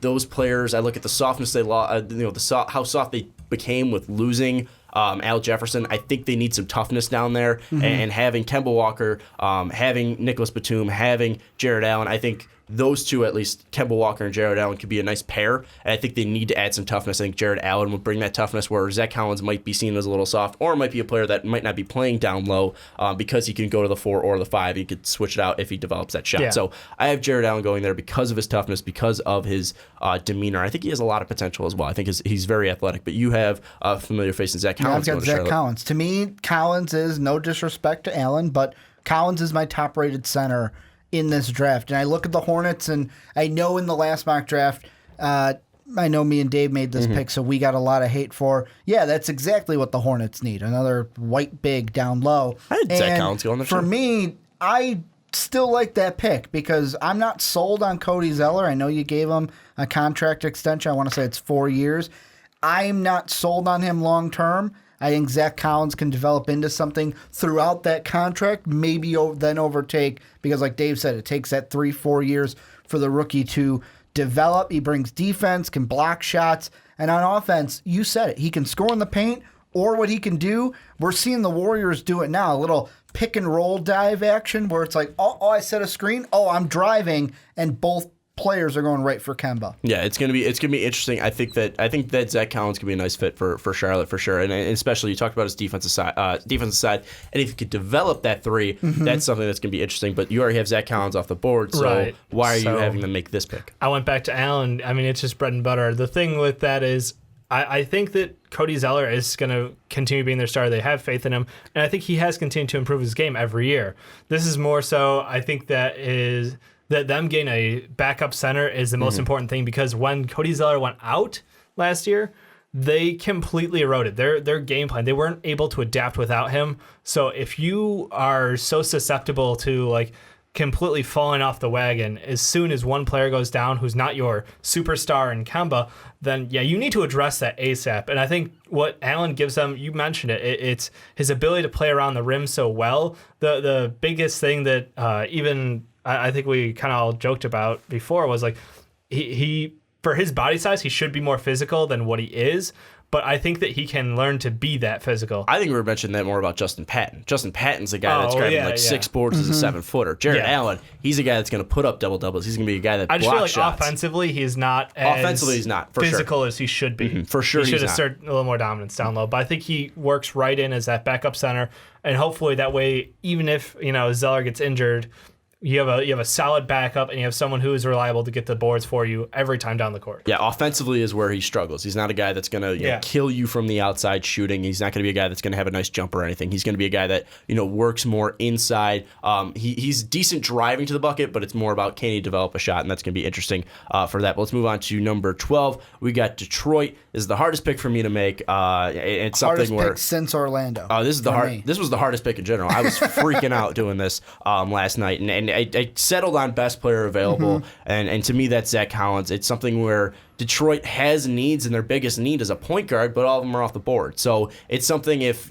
S1: those players. I look at the softness they lost. How soft they became with losing Al Jefferson. I think they need some toughness down there, and having Kemba Walker, having Nicholas Batum, having Jared Allen. I think those two, at least Kemba Walker and Jared Allen, could be a nice pair. And I think they need to add some toughness. I think Jared Allen would bring that toughness where Zach Collins might be seen as a little soft, or might be a player that might not be playing down low because he can go to the 4 or the 5. He could switch it out if he develops that shot.
S4: Yeah.
S1: So I have Jared Allen going there because of his toughness, because of his demeanor. I think he has a lot of potential as well. I think he's very athletic. But you have a familiar face in Zach Collins.
S3: I've got Zach Collins. To me, Collins is, no disrespect to Allen, but Collins is my top-rated center in this draft. And I look at the Hornets, and I know in the last mock draft, I know me and Dave made this pick, so we got a lot of hate for. Yeah, that's exactly what the Hornets need. Another white big down low.
S1: I had Zach Collins going there.
S3: For me, I still like that pick because I'm not sold on Cody Zeller. I know you gave him a contract extension. I want to say it's 4 years. I'm not sold on him long term. I think Zach Collins can develop into something throughout that contract, maybe then overtake, because like Dave said, it takes that 3-4 years for the rookie to develop. He brings defense, can block shots, and on offense, you said it, he can score in the paint, or what he can do, we're seeing the Warriors do it now, a little pick and roll dive action where it's like, oh, I set a screen, oh, I'm driving, and both players are going right for Kemba.
S1: Yeah, it's gonna be interesting. I think that Zach Collins could be a nice fit for Charlotte for sure, and especially you talked about his defensive side, and if you could develop that 3, that's something that's gonna be interesting. But you already have Zach Collins off the board, so
S4: right.
S1: Why are you having them make this pick?
S4: I went back to Allen. I mean, it's just bread and butter. The thing with that is, I think that Cody Zeller is going to continue being their starter. They have faith in him, and I think he has continued to improve his game every year. This is more so, I think that them getting a backup center is the most important thing, because when Cody Zeller went out last year, they completely eroded their game plan. They weren't able to adapt without him. So if you are so susceptible to completely falling off the wagon as soon as one player goes down who's not your superstar in Kemba, then yeah, you need to address that ASAP. And I think what Allen gives them, you mentioned it's his ability to play around the rim so well. The biggest thing that I think we kind of all joked about before was he for his body size, he should be more physical than what he is. But I think that he can learn to be that physical.
S1: I think we were mentioning that more about Justin Patton. Justin Patton's a guy that's grabbing 6 boards as a 7-footer. Jared Allen, he's a guy that's going to put up double-doubles. He's going to be a guy that blocks shots. I just feel like
S4: offensively, he's not physical as he should be.
S1: For sure,
S4: he should assert a little more dominance down low. But I think he works right in as that backup center. And hopefully that way, even if Zeller gets injured, you have a solid backup, and you have someone who is reliable to get the boards for you every time down the court.
S1: Yeah, offensively is where he struggles. He's not a guy that's going to kill you from the outside shooting. He's not going to be a guy that's going to have a nice jumper or anything. He's going to be a guy that works more inside. He's decent driving to the bucket, but it's more about can he develop a shot, and that's going to be interesting for that. But let's move on to number 12. We got Detroit. This is the hardest pick for me to make. It's
S3: hardest
S1: something
S3: pick since Orlando.
S1: This was the hardest pick in general. I was freaking out doing this last night, and I settled on best player available, and to me that's Zach Collins. It's something where Detroit has needs, and their biggest need is a point guard, but all of them are off the board. So it's something if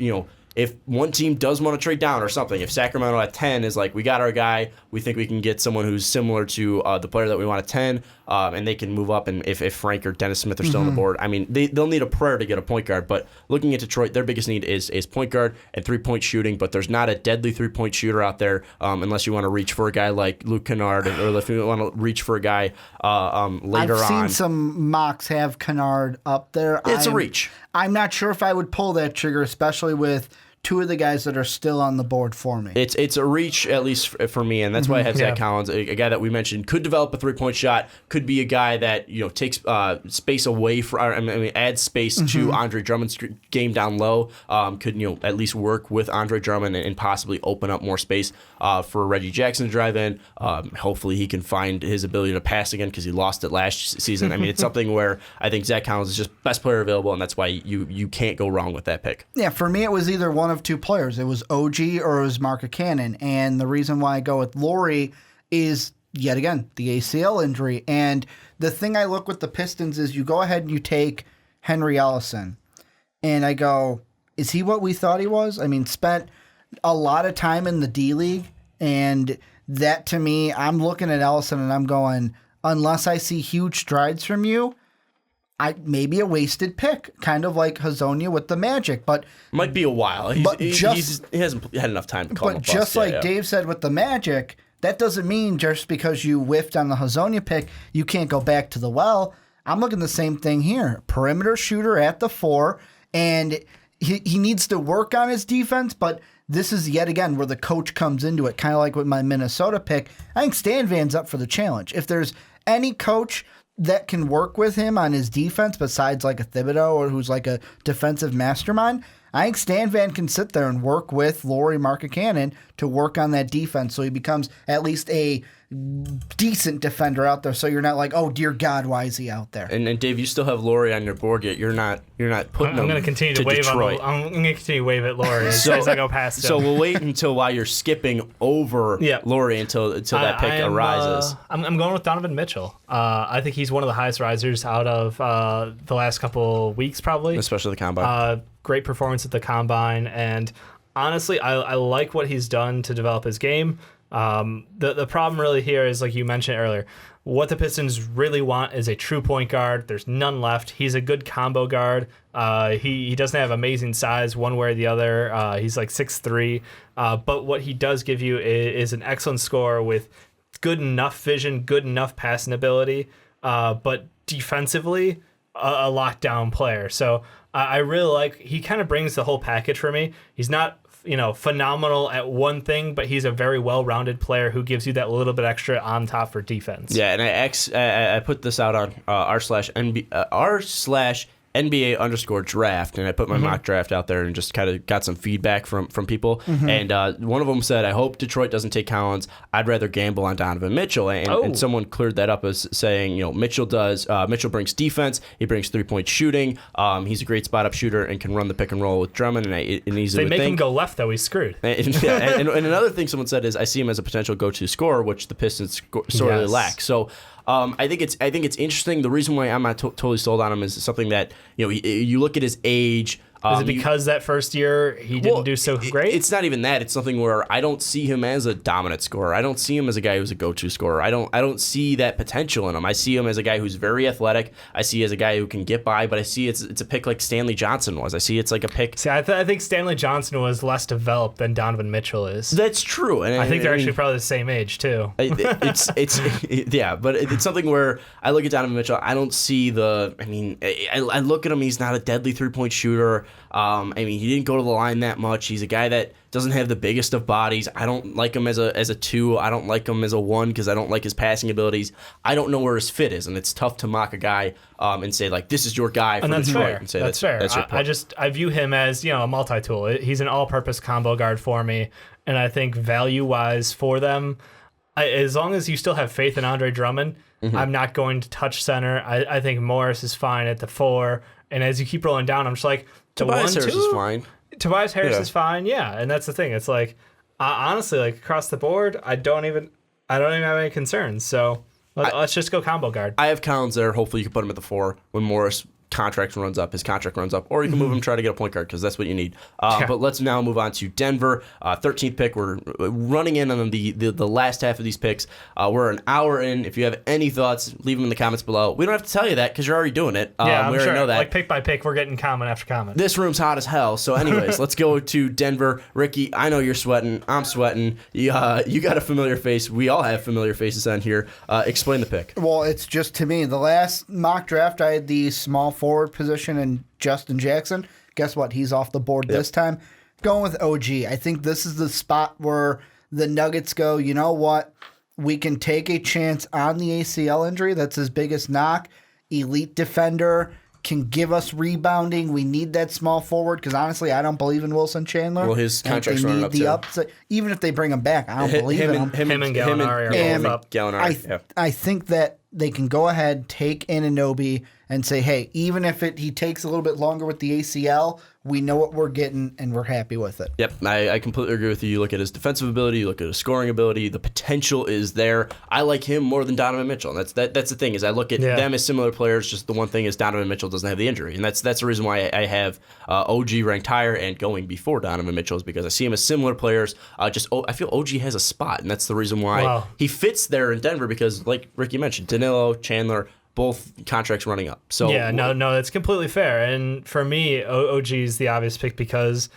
S1: one team does want to trade down or something, if Sacramento at 10 is like, we got our guy, we think we can get someone who's similar to the player that we want at 10, and they can move up, and if Frank or Dennis Smith are still on the board, I mean, they'll need a prayer to get a point guard. But looking at Detroit, their biggest need is point guard and 3-point shooting, but there's not a deadly 3-point shooter out there unless you want to reach for a guy like Luke Kennard, or if you want to reach for a guy later on.
S3: I've seen some mocks have Kennard up there.
S1: It's a reach.
S3: I'm not sure if I would pull that trigger, especially with 2 of the guys that are still on the board for me.
S1: It's a reach, at least for me, and that's why I have Zach Collins, a guy that we mentioned could develop a 3-point shot, could be a guy that takes space away from, adds space to Andre Drummond's game down low. Could at least work with Andre Drummond and possibly open up more space for Reggie Jackson to drive in. Hopefully he can find his ability to pass again, because he lost it last season. I mean, it's something where I think Zach Collins is just best player available, and that's why you can't go wrong with that pick.
S3: Yeah, for me it was either one of 2 players. It was OG or it was Marka Cannon. And the reason why I go with Laurie is, yet again, the ACL injury. And the thing I look with the Pistons is you go ahead and you take Henry Ellison. And I go, is he what we thought he was? I mean, spent a lot of time in the D-League, and that to me, I'm looking at Ellison and I'm going, unless I see huge strides from you, maybe a wasted pick, kind of like Hazonia with the Magic. But
S1: might be a while. He hasn't had enough time to call him a bust.
S3: But just like Dave said with the Magic, that doesn't mean just because you whiffed on the Hazonia pick, you can't go back to the well. I'm looking at the same thing here. Perimeter shooter at the 4, and he needs to work on his defense, but this is yet again where the coach comes into it, kind of like with my Minnesota pick. I think Stan Van's up for the challenge. If there's any coach that can work with him on his defense besides like a Thibodeau or who's like a defensive mastermind, I think Stan Van can sit there and work with Lauri Markkanen to work on that defense so he becomes at least a decent defender out there, so you're not like, oh dear God, why is he out there?
S1: And Dave, you still have Laurie on your board yet. You're not putting him.
S4: I'm going to continue to wave
S1: Detroit.
S4: I'm going to continue to wave at Laurie as I go past him.
S1: So we'll wait until while you're skipping over Laurie until that pick arises.
S4: I'm going with Donovan Mitchell. I think he's one of the highest risers out of the last couple weeks, probably,
S1: especially the combine.
S4: Great performance at the combine, and honestly, I like what he's done to develop his game. The problem really here is, like you mentioned earlier, what the Pistons really want is a true point guard. There's none left. He's a good combo guard. He doesn't have amazing size one way or the other. He's like 6'3", but what he does give you is an excellent scorer with good enough vision, good enough passing ability, but defensively a lockdown player. So I really like, he kind of brings the whole package for me. He's not phenomenal at one thing, but he's a very well-rounded player who gives you that little bit extra on top for defense.
S1: Yeah, and I put this out on r/NBA_draft, and I put my mock draft out there and just kind of got some feedback from people. And one of them said, I hope Detroit doesn't take Collins. I'd rather gamble on Donovan Mitchell. And someone cleared that up as saying, Mitchell brings defense. He brings three-point shooting. He's a great spot-up shooter and can run the pick and roll with Drummond. And
S4: they make him go left, though. He's screwed.
S1: And another thing someone said is, I see him as a potential go-to scorer, which the Pistons sorely lack. So I think it's interesting. The reason why I'm not totally sold on him is something that you look at his age.
S4: Is it because that first year he didn't do so great?
S1: It's not even that. It's something where I don't see him as a dominant scorer. I don't see him as a guy who's a go-to scorer. I don't see that potential in him. I see him as a guy who's very athletic. I see as a guy who can get by, but I see it's a pick like Stanley Johnson was. I see it's like a pick.
S4: See, I think Stanley Johnson was less developed than Donovan Mitchell is.
S1: That's true. And
S4: I think they're actually probably the same age too.
S1: Yeah, but it's something where I look at Donovan Mitchell. I don't see I look at him. He's not a deadly three-point shooter. He didn't go to the line that much. He's a guy that doesn't have the biggest of bodies. I don't like him as a 2. I don't like him as a 1 because I don't like his passing abilities. I don't know where his fit is, and it's tough to mock a guy and say, like, this is your guy for Detroit.
S4: Fair.
S1: And say,
S4: that's fair. I view him as a multi-tool. He's an all-purpose combo guard for me, and I think value-wise for them, as long as you still have faith in Andre Drummond, I'm not going to touch center. I think Morris is fine at the 4, and as you keep rolling down, I'm just like,
S1: Tobias Harris is fine.
S4: Tobias Harris is fine, yeah, and that's the thing. It's like, honestly, like across the board, I don't even have any concerns. So let's just go combo guard.
S1: I have Collins there. Hopefully, you can put him at the 4 when Morris' contract runs up, or you can move him, try to get a point guard because that's what you need. But let's now move on to Denver, 13th pick. We're running in on the last half of these picks. We're an hour in. If you have any thoughts, leave them in the comments below. We don't have to tell you that because you're already doing it.
S4: Yeah,
S1: we
S4: I'm
S1: already know that.
S4: Like pick by pick, we're getting comment after comment.
S1: This room's hot as hell. So anyways, let's go to Denver. Ricky, I know you're sweating. I'm sweating. You got a familiar face. We all have familiar faces on here. Explain the pick.
S3: Well, it's just, to me, the last mock draft, I had the small forward position in Justin Jackson. Guess what? He's off the board this time. Going with OG. I think this is the spot where the Nuggets go, you know what? We can take a chance on the ACL injury. That's his biggest knock. Elite defender, can give us rebounding. We need that small forward because, honestly, I don't believe in Wilson Chandler.
S1: Well, his contract's running up, too.
S3: Even if they bring him back, I don't believe in him.
S4: Him and Gallinari are both up.
S3: I think that they can go ahead, take Anunoby, and say, hey, even if he takes a little bit longer with the ACL, we know what we're getting and we're happy with it.
S1: Yep, I completely agree with you. You look at his defensive ability, you look at his scoring ability, the potential is there. I like him more than Donovan Mitchell. And that's the thing, is I look at them as similar players, just the one thing is Donovan Mitchell doesn't have the injury. And that's the reason why I have OG ranked higher and going before Donovan Mitchell, is because I see him as similar players. I feel OG has a spot, and that's the reason why he fits there in Denver, because like Ricky mentioned, Danilo, Chandler, both contracts running up. So
S4: yeah, no, that's completely fair. And for me, OG is the obvious pick because,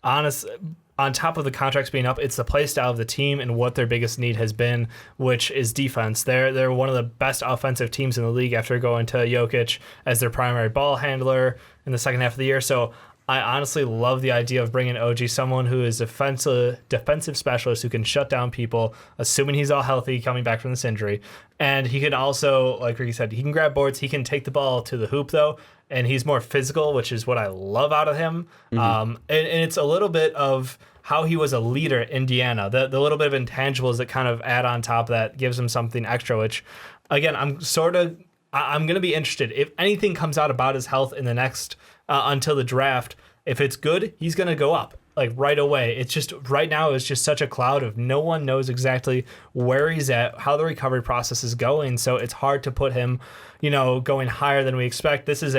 S4: on top of the contracts being up, it's the play style of the team and what their biggest need has been, which is defense. They're one of the best offensive teams in the league after going to Jokic as their primary ball handler in the second half of the year. So I honestly love the idea of bringing OG, someone who is defensive specialist who can shut down people, assuming he's all healthy coming back from this injury. And he can also, like Ricky said, he can grab boards. He can take the ball to the hoop, though, and he's more physical, which is what I love out of him. And it's a little bit of how he was a leader at Indiana, the little bit of intangibles that kind of add on top of that gives him something extra, which, again, I'm going to be interested. If anything comes out about his health in the next until the draft, if it's good, he's going to go up like right away. It's just right now it's just such a cloud of no one knows exactly where he's at, how the recovery process is going. So it's hard to put him, going higher than we expect. This is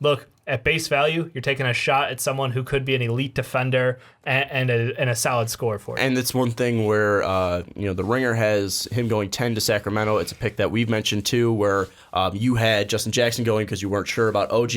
S4: look, at base value, you're taking a shot at someone who could be an elite defender and a solid scorer for you.
S1: And it's one thing where, the Ringer has him going 10 to Sacramento. It's a pick that we've mentioned too, where you had Justin Jackson going because you weren't sure about OG.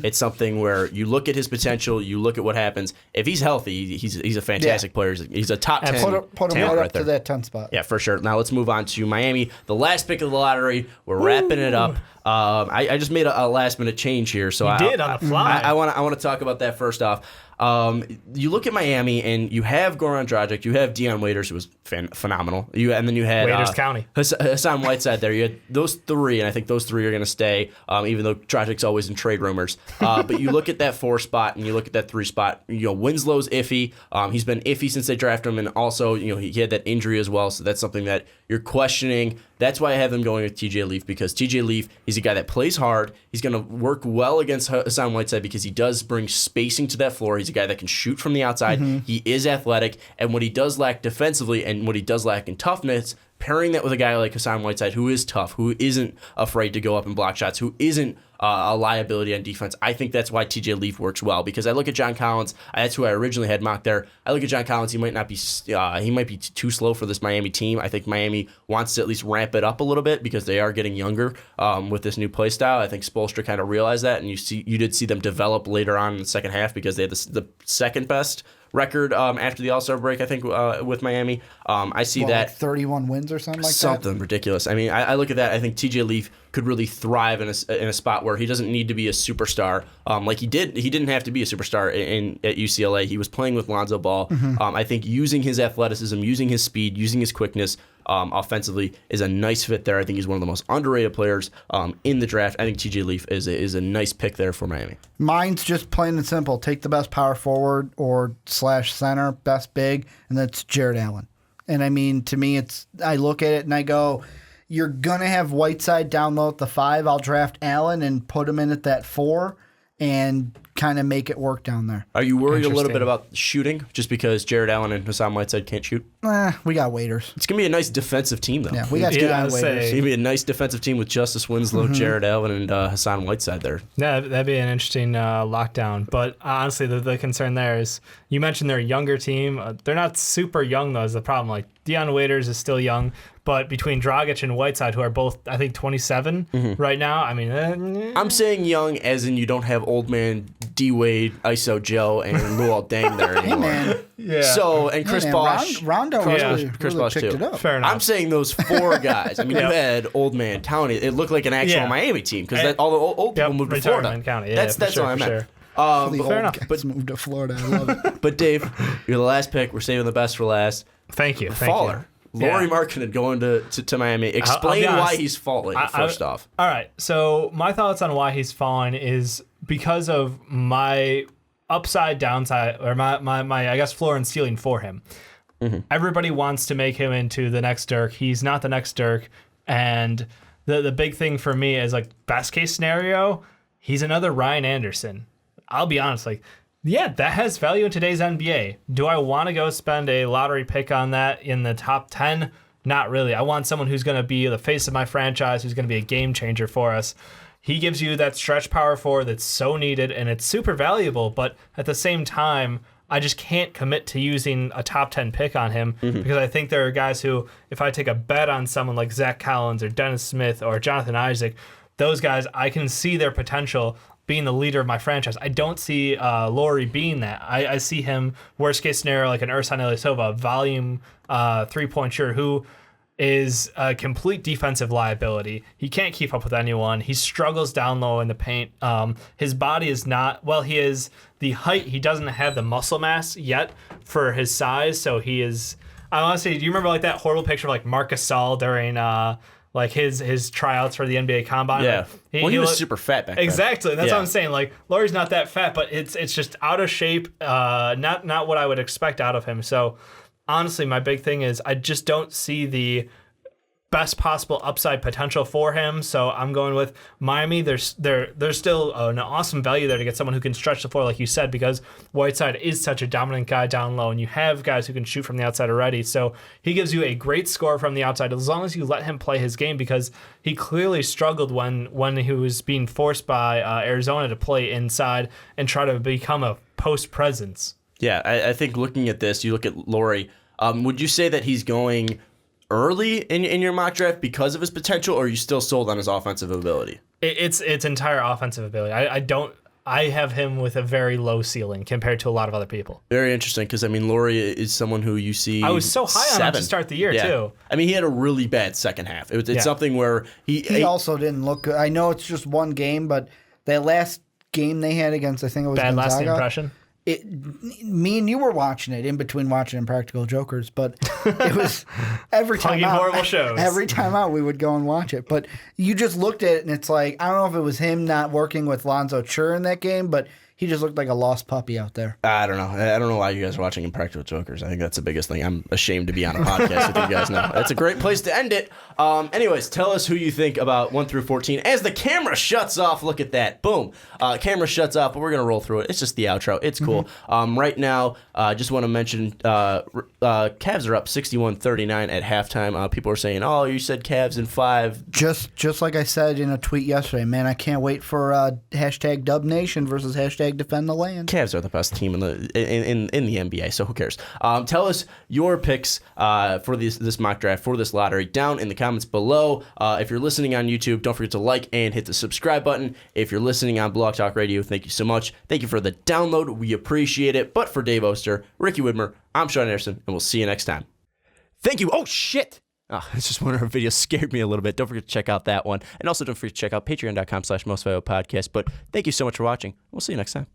S1: It's something where you look at his potential, you look at what happens. If he's healthy, he's a fantastic player. He's a top 10
S3: put him right up to that 10 spot.
S1: Yeah, for sure. Now let's move on to Miami, the last pick of the lottery. We're wrapping it up. I just made a last minute change here, so
S4: you did on the fly.
S1: I want to talk about that first off. You look at Miami and you have Goran Dragic, you have Dion Waiters, who was phenomenal. And then you had
S4: Waiters County,
S1: Hassan Whiteside there. You had those three, and I think those three are going to stay, even though Dragic's always in trade rumors. But you look at that 4 spot and you look at that 3 spot. Winslow's iffy. He's been iffy since they drafted him, and also he had that injury as well. So that's something that you're questioning. That's why I have them going with TJ Leaf, because TJ Leaf, he's a guy that plays hard. He's going to work well against Hassan Whiteside because he does bring spacing to that floor. He's a guy that can shoot from the outside. He is athletic, and what he does lack defensively and what he does lack in toughness, pairing that with a guy like Hassan Whiteside, who is tough, who isn't afraid to go up and block shots, who isn't a liability on defense. I think that's why TJ Leaf works well, because I look at John Collins. That's who I originally had mocked there. I look at John Collins. He might be too slow for this Miami team. I think Miami wants to at least ramp it up a little bit because they are getting younger with this new play style. I think Spoelstra kind of realized that, and you did see them develop later on in the second half because they had the second best record after the All-Star break, I think, with Miami. I see that.
S3: Like 31 wins or something like that?
S1: Something ridiculous. I mean, I look at that. I think TJ Leaf could really thrive in a spot where he doesn't need to be a superstar. Like he didn't have to be a superstar at UCLA. He was playing with Lonzo Ball. I think using his athleticism, using his speed, using his quickness offensively is a nice fit there. I think he's one of the most underrated players in the draft. I think TJ Leaf is a nice pick there for Miami.
S3: Mine's just plain and simple. Take the best power forward or / center, best big, and that's Jared Allen. And I mean, to me, I look at it and I go, you're going to have Whiteside down low at the 5. I'll draft Allen and put him in at that 4 and kind of make it work down there.
S1: Are you worried a little bit about shooting just because Jared Allen and Hassan Whiteside can't shoot?
S3: We got Waiters.
S1: It's going to be a nice defensive team, though.
S3: Yeah, we got Dion Waiters.
S1: It's going to be a nice defensive team with Justice Winslow, Jared Allen, and Hassan Whiteside there.
S4: Yeah, that'd be an interesting lockdown. But honestly, the concern there is you mentioned they're a younger team. They're not super young, though, is the problem. Like, Dion Waiters is still young. But between Dragic and Whiteside, who are both, I think, 27 right now, I mean...
S1: I'm saying young as in you don't have old man D-Wade, ISO Joe, and Luol Deng there anymore.
S3: Hey, man.
S4: Yeah.
S1: So, and Chris Bosh.
S3: Rondo really
S1: Bosh
S3: picked
S1: too.
S3: it up.
S4: Fair enough.
S1: I'm saying those 4 guys. I mean, you had old man Townie. It looked like an actual Miami team because all the old people moved to Florida.
S4: County.
S1: That's all I meant.
S3: The old
S4: enough.
S3: guys moved to Florida. I love it.
S1: But Dave, you're the last pick. We're saving the best for last.
S4: Thank you.
S1: Faller. Lauri Markkanen going to Miami. Explain why he's falling, first off.
S4: All right. So my thoughts on why he's falling is because of my upside, downside, or my I guess, floor and ceiling for him. Everybody wants to make him into the next Dirk. He's not the next Dirk. And the big thing for me is like best case scenario, he's another Ryan Anderson. I'll be honest, like, yeah, that has value in today's NBA. Do I want to go spend a lottery pick on that in the top 10? Not really. I want someone who's going to be the face of my franchise, who's going to be a game changer for us. He gives you that stretch power forward that's so needed, and it's super valuable, but at the same time, I just can't commit to using a top 10 pick on him because I think there are guys who, if I take a bet on someone like Zach Collins or Dennis Smith or Jonathan Isaac, those guys, I can see their potential being the leader of my franchise. I don't see Laurie being that. I see him, worst case scenario, like an Ersan Ilyasova, volume 3-point shooter who is a complete defensive liability. He can't keep up with anyone. He struggles down low in the paint. His body is not, well, he is the height. He doesn't have the muscle mass yet for his size. So he is, I want to say, do you remember like that horrible picture of like Marc Gasol during like his tryouts for the NBA Combine?
S1: Yeah.
S4: Like,
S1: he was super fat back then.
S4: Exactly. That's what I'm saying. Like, Laurie's not that fat, but it's just out of shape. Not what I would expect out of him. So honestly, my big thing is I just don't see the best possible upside potential for him. So I'm going with Miami. There's still an awesome value there to get someone who can stretch the floor, like you said, because Whiteside is such a dominant guy down low, and you have guys who can shoot from the outside already. So he gives you a great score from the outside as long as you let him play his game, because he clearly struggled when he was being forced by Arizona to play inside and try to become a post presence.
S1: Yeah, I think looking at this, you look at Laurie. Would you say that he's going early in your mock draft because of his potential, or are you still sold on his offensive ability?
S4: It's entire offensive ability. I have him with a very low ceiling compared to a lot of other people. Very
S1: interesting, because I mean, Laurie is someone who you see.
S4: I was so high on him to start the year too.
S1: I mean, he had a really bad second half. It's something where he
S3: also didn't look good. I know it's just one game, but that last game they had against, I think it was
S4: bad
S3: Gonzaga,
S4: lasting impression.
S3: Me and you were watching it in between watching Impractical Jokers, but it was every time out.
S4: Horrible shows.
S3: Every time out, we would go and watch it. But you just looked at it, and it's like, I don't know if it was him not working with Lonzo Chur in that game, but he just looked like a lost puppy out there.
S1: I don't know. I don't know why you guys are watching Impractical Jokers. I think that's the biggest thing. I'm ashamed to be on a podcast with you guys now. That's a great place to end it. Anyways, tell us who you think about 1 through 14. As the camera shuts off, look at that. Boom. Camera shuts off, but we're going to roll through it. It's just the outro. It's cool. Right now, just want to mention Cavs are up 61-39 at halftime. People are saying, oh, you said Cavs in 5.
S3: Just like I said in a tweet yesterday, man, I can't wait for hashtag Dub Nation versus hashtag Defend the Land.
S1: Cavs are the best team in the NBA, so who cares? Tell us your picks for this mock draft, for this lottery, down in the comments below. If you're listening on YouTube, don't forget to like and hit the subscribe button. If you're listening on Blog Talk Radio, thank you so much. Thank you for the download. We appreciate it. But for Dave Oster, Ricky Widmer, I'm Sean Anderson, and we'll see you next time. Thank you. Oh, shit. It's just one of our videos scared me a little bit. Don't forget to check out that one. And also don't forget to check out patreon.com/mostvaluablepodcast. But thank you so much for watching. We'll see you next time.